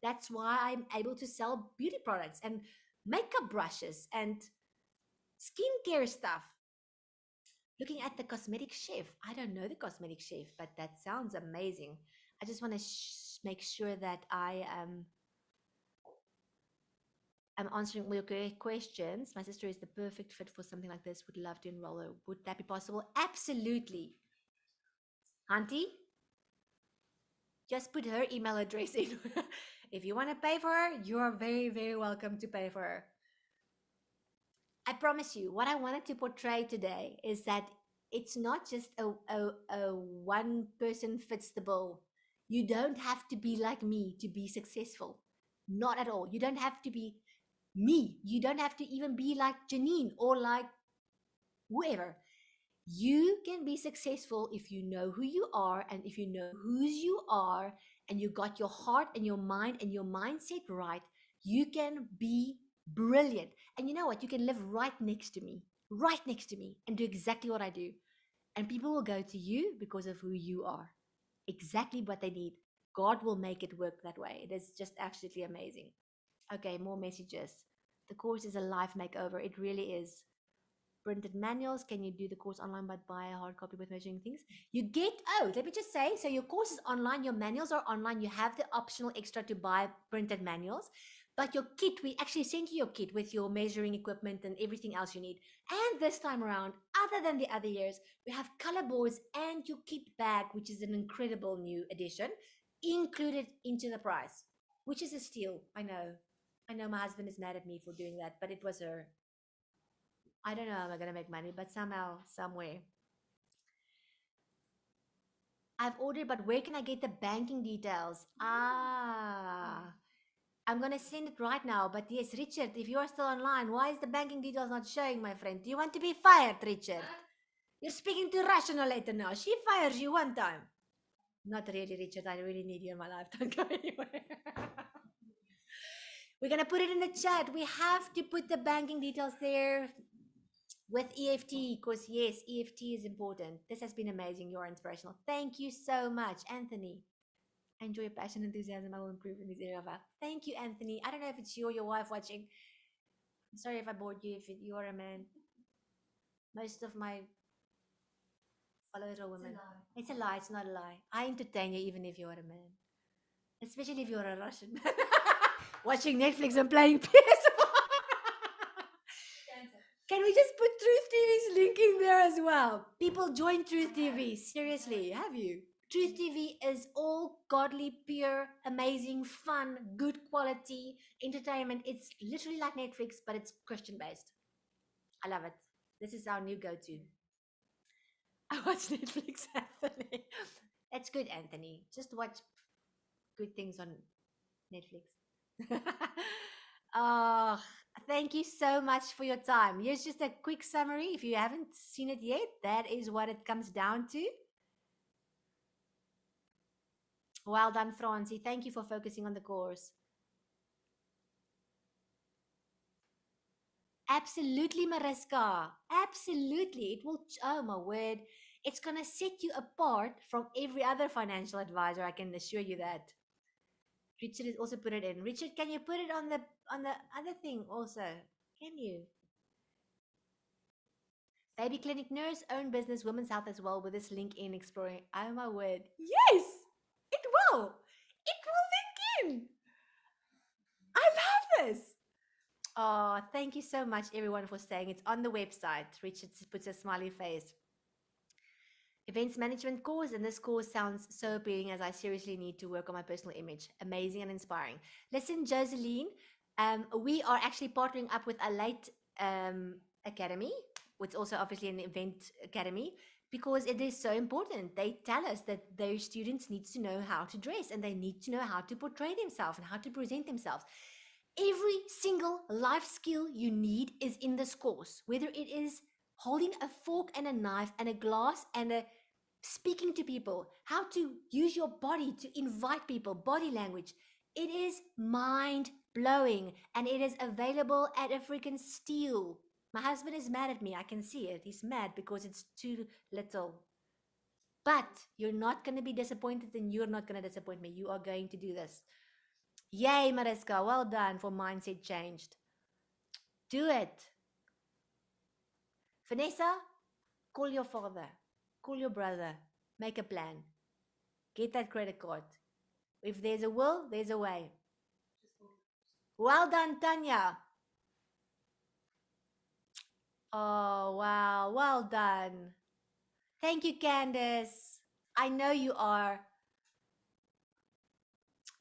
That's why I'm able to sell beauty products and makeup brushes and skincare stuff. Looking at the cosmetic chef. I don't know the cosmetic chef, but that sounds amazing. I just want to make sure that I'm answering all your questions. My sister is the perfect fit for something like this. Would love to enroll her. Would that be possible? Absolutely. Auntie, just put her email address in. If you want to pay for her, you are very, very welcome to pay for her. I promise you, what I wanted to portray today is that it's not just a one person fits the bill. You don't have to be like me to be successful. Not at all. You don't have to be me. You don't have to even be like Janine or like whoever. You can be successful if you know who you are and if you know whose you are and you got your heart and your mind and your mindset right, you can be brilliant. And you know what? You can live right next to me and do exactly what I do. And people will go to you because of who you are. Exactly what they need. God will make it work that way. It is just absolutely amazing. Okay, more messages. The course is a life makeover. It really is. Printed manuals. Can you do the course online but buy a hard copy with measuring things? You get, oh, let me just say, so your course is online, your manuals are online, you have the optional extra to buy printed manuals, but your kit, we actually send you your kit with your measuring equipment and everything else you need. And this time around, other than the other years, we have color boards and your kit bag, which is an incredible new addition, included into the price, which is a steal. I know my husband is mad at me for doing that, but it was her. I don't know how I'm gonna make money, but somehow, somewhere. I've ordered, but where can I get the banking details? Ah, I'm gonna send it right now. But yes, Richard, if you are still online, why is the banking details not showing, my friend? Do you want to be fired, Richard? You're speaking to Russian later now. She fires you one time. Not really, Richard. I really need you in my life. Don't go anywhere. We're gonna put it in the chat. We have to put the banking details there with EFT, because yes, EFT is important. This has been amazing. You're inspirational. Thank you so much, Anthony. I enjoy your passion and enthusiasm. I will improve in this area of app. Thank you, Anthony. I don't know if it's you or your wife watching. I'm sorry if I bored you. If you are a man, most of my followers are women. It's a lie. It's not a lie. I entertain you even if you're a man, especially if you're a Russian man watching Netflix and playing PS4. Can we just put Truth TV's link in there as well? People join Truth TV. Seriously, have you? Truth TV is all godly, pure, amazing, fun, good quality entertainment. It's literally like Netflix, but it's Christian based. I love it. This is our new go to. I watch Netflix, Anthony. It's good, Anthony. Just watch good things on Netflix. Oh, thank you so much for your time. Here's just a quick summary. If you haven't seen it yet, that is what it comes down to. Well done, Francie. Thank you for focusing on the course. Absolutely, Mariska. Absolutely. It will, oh my word. It's going to set you apart from every other financial advisor. I can assure you that. Richard has also put it in. Richard, can you put it on the other thing also? Can you? Baby clinic nurse, own business, women's health as well with this link in exploring. Oh my word. Yes, it will. It will link in. I love this. Oh, thank you so much, everyone, for saying it's on the website. Richard puts a smiley face. Events management course, and this course sounds so appealing as I seriously need to work on my personal image. Amazing and inspiring. Listen, Joseline, we are actually partnering up with Aletté Academy, which is also obviously an event academy, because it is so important. They tell us that their students need to know how to dress and they need to know how to portray themselves and how to present themselves. Every single life skill you need is in this course, whether it is holding a fork and a knife and a glass and a speaking to people, how to use your body to invite people, body language. It is mind blowing and it is available at a freaking steal. My husband is mad at me. I can see it. He's mad because it's too little. But you're not going to be disappointed and you're not going to disappoint me. You are going to do this. Yay, Mariska. Well done for mindset changed. Do it. Vanessa, call your father, call your brother, make a plan, get that credit card. If there's a will, there's a way. Well done, Tanya. Oh, wow. Well done. Thank you, Candace. I know you are.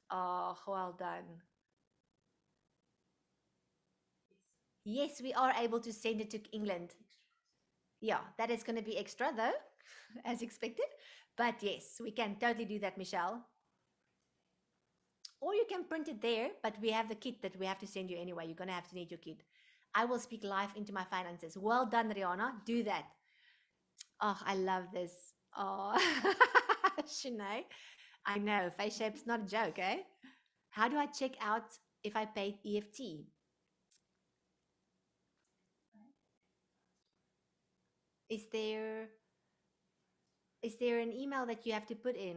Oh, well done. Yes, we are able to send it to England. Yeah, that is going to be extra though, as expected. But yes, we can totally do that, Michelle. Or you can print it there, but we have the kit that we have to send you anyway. You're going to have to need your kit. I will speak life into my finances. Well done, Rihanna. Do that. Oh, I love this. Oh, Shanae. I know. Face shape's not a joke, eh? How do I check out if I paid EFT? Is there is there an email that you have to put in?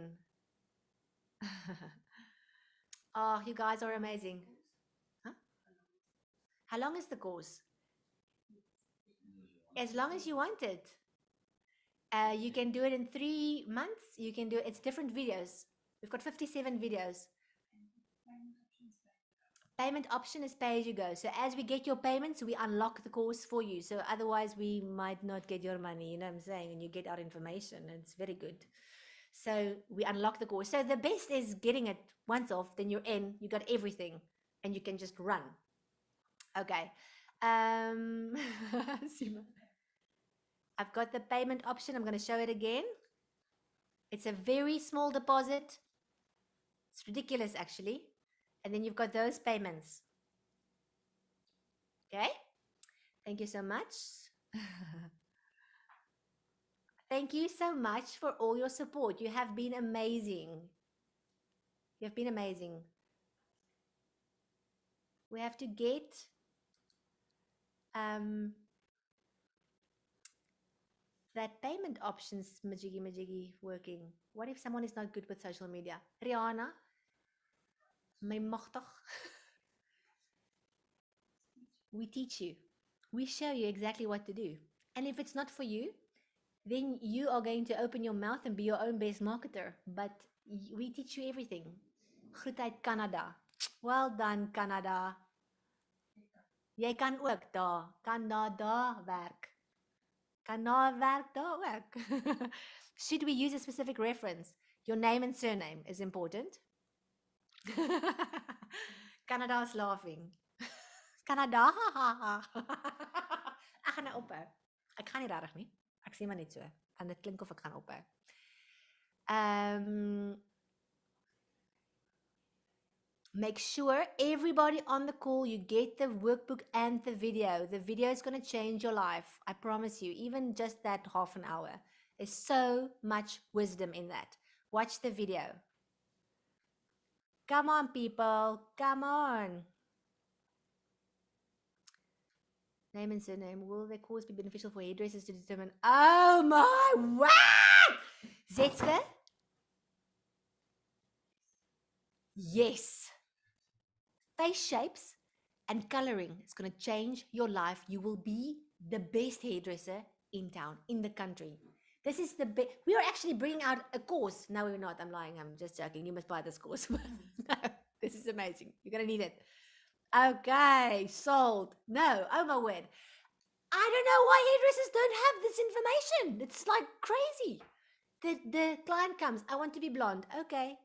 Oh, you guys are amazing. Huh? How long is the course? As long as you want it. You can do it in 3 months. You can do it. It's different videos. We've got 57 videos. Payment option is pay as you go. So as we get your payments, we unlock the course for you. So otherwise, we might not get your money. You know what I'm saying? And you get our information. And it's very good. So we unlock the course. So the best is getting it once off. Then you're in. You got everything, and you can just run. Okay. Um, Sima. I've got the payment option. I'm going to show it again. It's a very small deposit. It's ridiculous, actually. And then you've got those payments. Okay. Thank you so much. Thank you so much for all your support. You have been amazing. You have been amazing. We have to get that payment options majiggy working. What if someone is not good with social media? Rihanna, my magtig. We teach you. We show you exactly what to do. And if it's not for you, then you are going to open your mouth and be your own best marketer. But we teach you everything. Groet uit Canada. Well done, Canada. Jy kan ook daar. Canada werk. Canada werk daar ook. Should we use a specific reference? Your name and surname is important. Canada is laughing. Canada. Ek gaan nou ophou. Ek gaan nie regtig nie. Ek sê maar net so. En dit klink of ek gaan ophou. Make sure everybody on the call, you get the workbook and the video. The video is going to change your life. I promise you, even just that half an hour. There's so much wisdom in that. Watch the video. Come on, people. Come on. Name and surname. Will the course be beneficial for hairdressers to determine? Oh my, what? Zetske? Yes. Face shapes and coloring. It's going to change your life. You will be the best hairdresser in town, in the country. This is the best. We are actually bringing out a course. No, we're not. I'm lying. I'm just joking. You must buy this course. No, this is amazing. You're going to need it. Okay, sold. No, oh my word. I don't know why hairdressers don't have this information. It's like crazy. The client comes, I want to be blonde. Okay.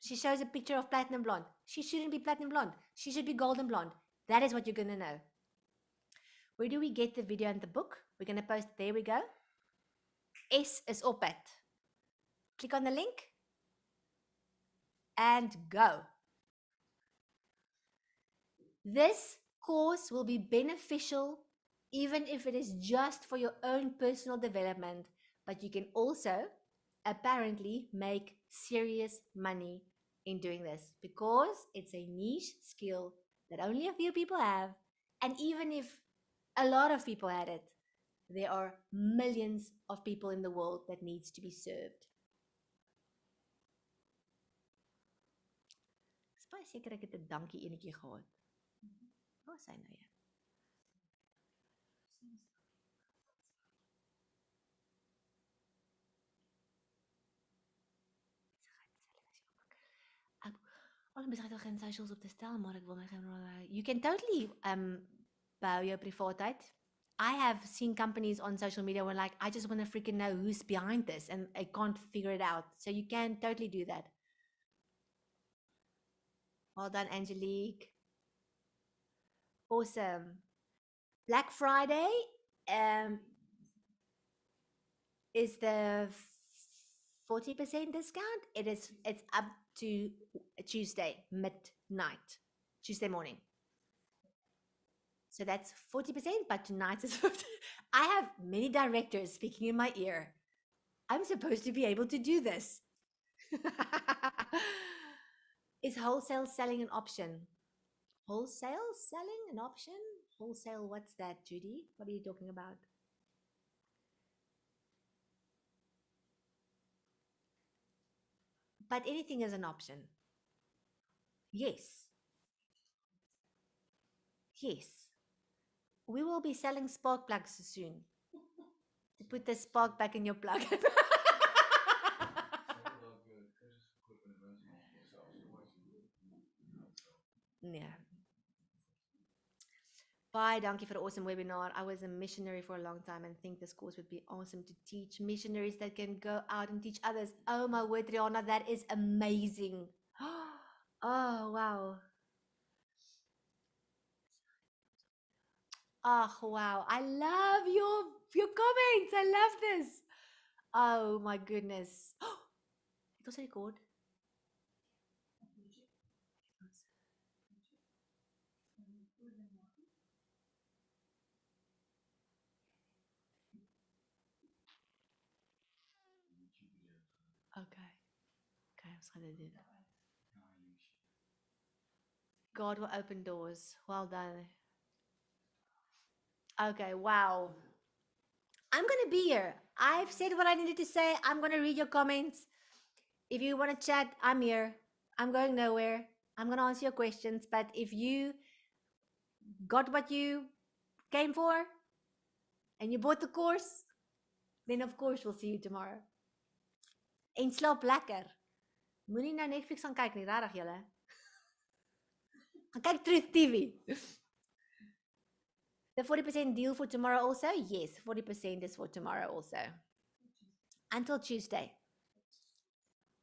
She shows a picture of platinum blonde. She shouldn't be platinum blonde. She should be golden blonde. That is what you're going to know. Where do we get the video and the book? We're going to post, there we go. S is op it. Click on the link and go. This course will be beneficial even if it is just for your own personal development, but you can also apparently make serious money in doing this because it's a niche skill that only a few people have. And even if a lot of people had it, there are millions of people in the world that needs to be served. Ek is baie seker ek het 'n dankie enetjie gehad. Waar is hy nou ja? Al besig het geen socials op te stel, maar ek wil my gaan you can totally bou jou privaatheid. I have seen companies on social media where like, I just want to freaking know who's behind this and I can't figure it out. So you can totally do that. Well done, Angelique. Awesome. Black Friday is the 40% discount. It's up to Tuesday midnight, Tuesday morning. So that's 40%, but tonight is 50%. I have many directors speaking in my ear. I'm supposed to be able to do this. Is wholesale selling an option? Wholesale selling an option? Wholesale, what's that, Judy? What are you talking about? But anything is an option. Yes. Yes. We will be selling spark plugs soon to put the spark back in your plug. Yeah. Bye. Dankie for the awesome webinar. I was a missionary for a long time and think this course would be awesome to teach missionaries that can go out and teach others. Oh my word, Rihanna, that is amazing. Oh wow. Oh wow. I love your comments. I love this. Oh my goodness. It was a record. Okay. Okay, ons gaan dit doen. God will open doors. Well done. Okay, wow. I'm going to be here. I've said what I needed to say. I'm going to read your comments. If you want to chat, I'm here. I'm going nowhere. I'm going to answer your questions. But if you got what you came for and you bought the course, then of course we'll see you tomorrow. En slaap lekker. Moenie nou Netflix gaan kyk nie, regtig julle. Gaan kyk Truth TV. The 40% deal for tomorrow also? Yes, 40% is for tomorrow also. Until Tuesday.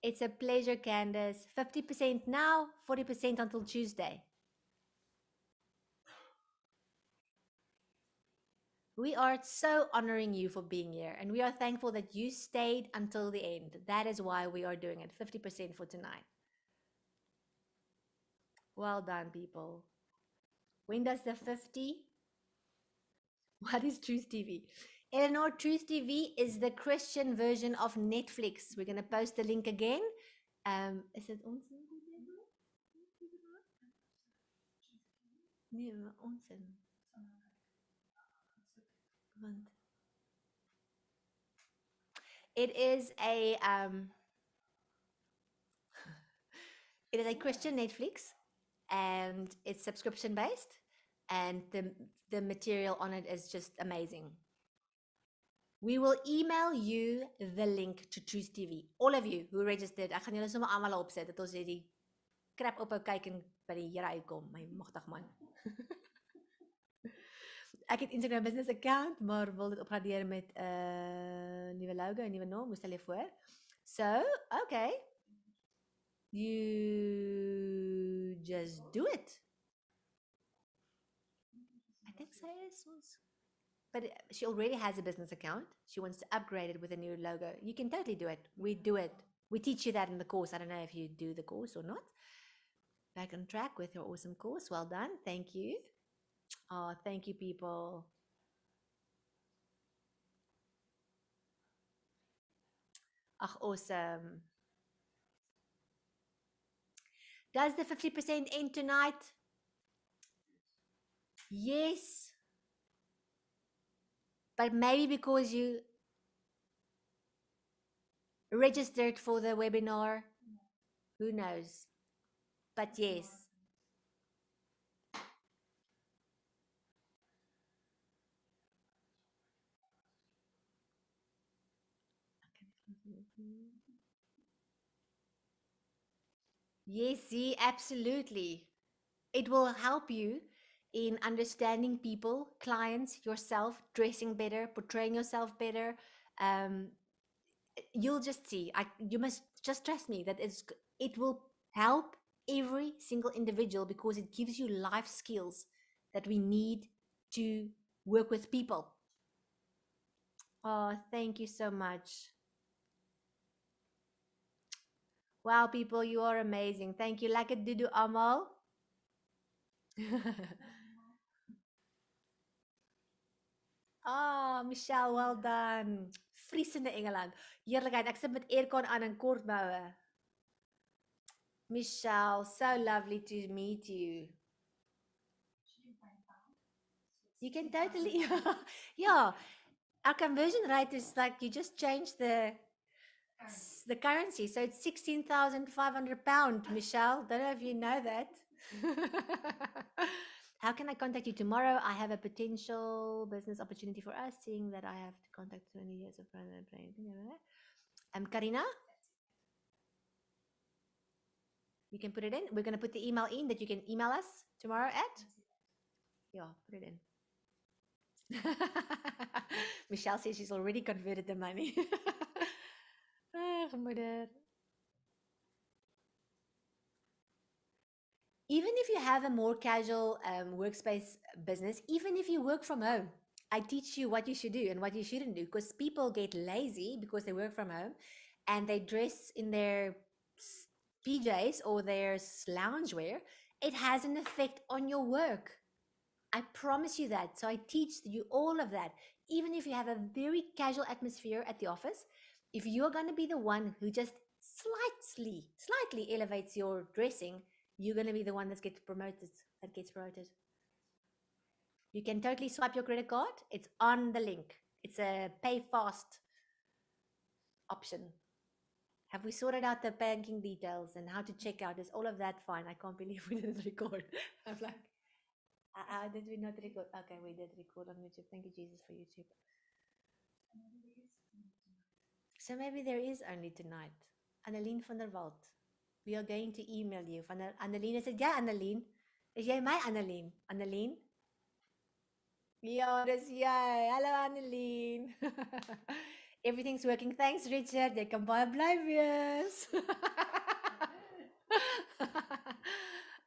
It's a pleasure, Candace. 50% now, 40% until Tuesday. We are so honoring you for being here, and we are thankful that you stayed until the end. That is why we are doing it. 50% for tonight. Well done, people. When does the 50? What is Truth TV? Eleanor, Truth TV is the Christian version of Netflix. We're going to post the link again. Is it ons? Nee, ons. Want it is a it is a Christian Netflix, and it's subscription based, and the material on it is just amazing. We will email you the link to Truth TV. All of you who registered, ek gaan julle sommer almal opsit dat ons hierdie krap ophou kyk en by die Here uitkom, my magtig man. Ek het Instagram business account, maar wil dit opgradeer met 'n nuwe logo, 'n nuwe naam, stel jy voor. So, okay. You just do it. I think so, yes. But she already has a business account. She wants to upgrade it with a new logo. You can totally do it. We do it. We teach you that in the course. I don't know if you do the course or not. Back on track with your awesome course. Well done. Thank you. Oh, thank you, people. Ach, awesome. Does the 50% end tonight? Yes. But maybe because you registered for the webinar, who knows? But yes. Yes, see, absolutely. It will help you in understanding people, clients, yourself, dressing better, portraying yourself better. You'll just see. You must just trust me that it will help every single individual because it gives you life skills that we need to work with people. Oh, thank you so much. Wow, people, you are amazing. Thank you. Lekker doedoe almal. Ah, Michelle, well done. Vriesende Engeland. Heerlikheid, ek sit met aircon aan en kort moue. Michelle, so lovely to meet you. You can totally, yeah. Our conversion rate is like you just change the The currency. So it's 16,500 pound, Michelle. Don't know if you know that. How can I contact you tomorrow? I have a potential business opportunity for us, seeing that I have to contact 20 years of brand and brand. Karina, you can put it in. We're going to put the email in that you can email us tomorrow at. Yeah, put it in. Michelle says she's already converted the money. Moeder. Even if you have a more casual workspace business, even if you work from home, I teach you what you should do and what you shouldn't do, because people get lazy because they work from home and they dress in their PJs or their loungewear. It has an effect on your work. I promise you that. So I teach you all of that. Even if you have a very casual atmosphere at the office, if you're going to be the one who just slightly elevates your dressing, you're going to be the one that gets promoted. You can totally swipe your credit card. It's on the link. It's a pay fast option. Have we sorted out the banking details and how to check out? Is all of that fine? I can't believe we didn't record. I'm like, did we not record? Okay, we did record on YouTube. Thank you, Jesus, for YouTube. So maybe there is only tonight. Annelien van der Walt. We are going to email you. Annelien, is dit jy Annelien? Is jy my Annelien? Annelien? Ja, dis jy. Hallo Annelien. Everything's working. Thanks, Richard. Jy kan baie bly wees.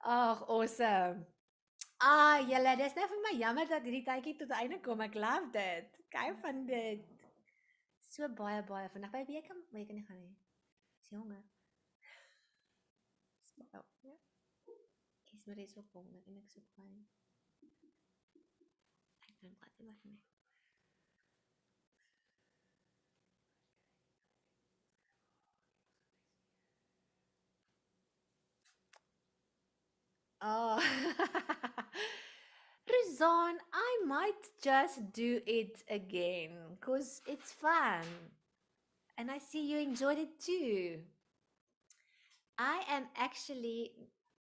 Ag, awesome. Julle, dis nou vir my jammer dat hierdie tydjie tot die einde kom. Ek love dit. Kyk van dit. So baie vandag. By wie kan jy kan nie gaan nie. Is jy honger? Ja. Is maar eens op honger en ek so klein. Ek dink glad nie weg nie. Oh. Rizan, I might just do it again because it's fun. And I see you enjoyed it too. I am actually,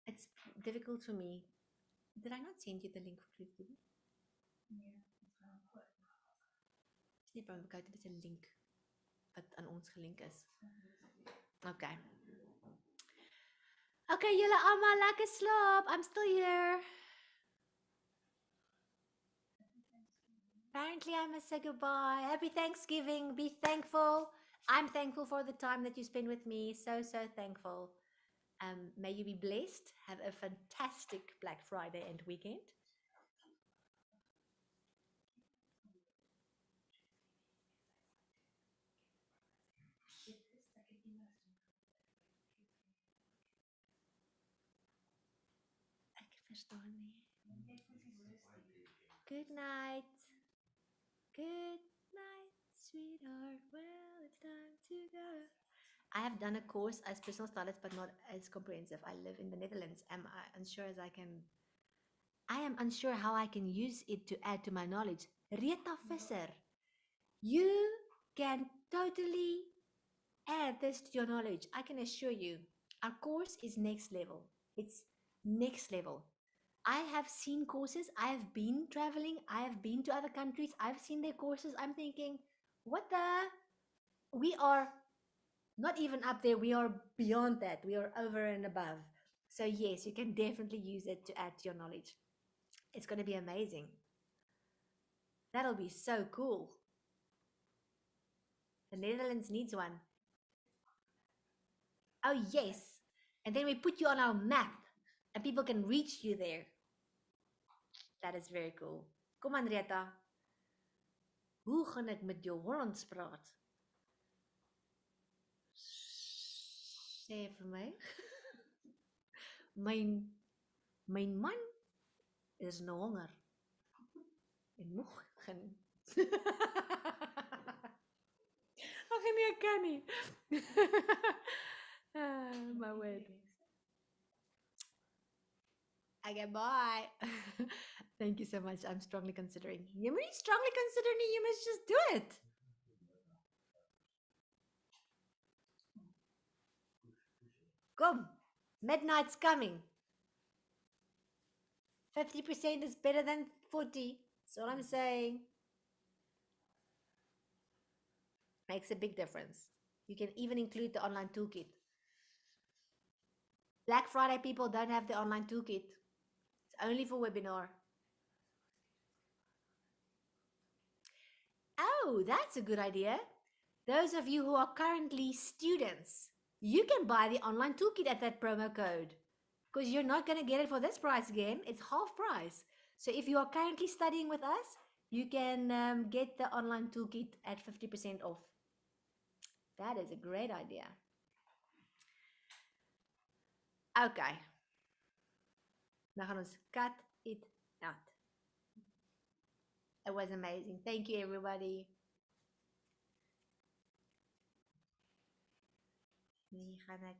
it's difficult for me. Did I not send you the link for Club? Dis nie by mekaar, dit is 'n link wat aan ons gelink is. Okay. Okay, julle almal lekker slaap. I'm still here. Apparently I must say goodbye. Happy Thanksgiving. Be thankful. I'm thankful for the time that you spend with me. So thankful. May you be blessed. Have a fantastic Black Friday and weekend. Ek verstaan nie. Good night. Good night, sweetheart. Well, it's time to go. I have done a course as personal stylist, but not as comprehensive. I live in the Netherlands. I am unsure how I can use it to add to my knowledge. Rita Visser, you can totally add this to your knowledge. I can assure you, our course is next level. It's next level. I have seen courses. I have been traveling. I have been to other countries. I've seen their courses. I'm thinking, what the? We are not even up there. We are beyond that. We are over and above. So yes, you can definitely use it to add to your knowledge. It's going to be amazing. That'll be so cool. The Netherlands needs one. Oh, yes. And then we put you on our map and people can reach you there. That is very cool. Kom aan, Rita. Hoe gaan ek met jou Hollands praat? Sê vir my. my man is nou honger. En moeg gaan. Ag nee, ek kan nie. My word. Okay, bye. Thank you so much. I'm strongly considering. You really strongly considering it? You must just do it. Come, midnight's coming. 50% is better than 40. That's all I'm saying. Makes a big difference. You can even include the online toolkit. Black Friday people don't have the online toolkit. It's only for webinar. Oh, that's a good idea. Those of you who are currently students, you can buy the online toolkit at that promo code because you're not going to get it for this price again. It's half price. So if you are currently studying with us, you can get the online toolkit at 50% off. That is a great idea. Okay. Dan gaan ons cut it out. It was amazing. Thank you, everybody. Nu gaan ek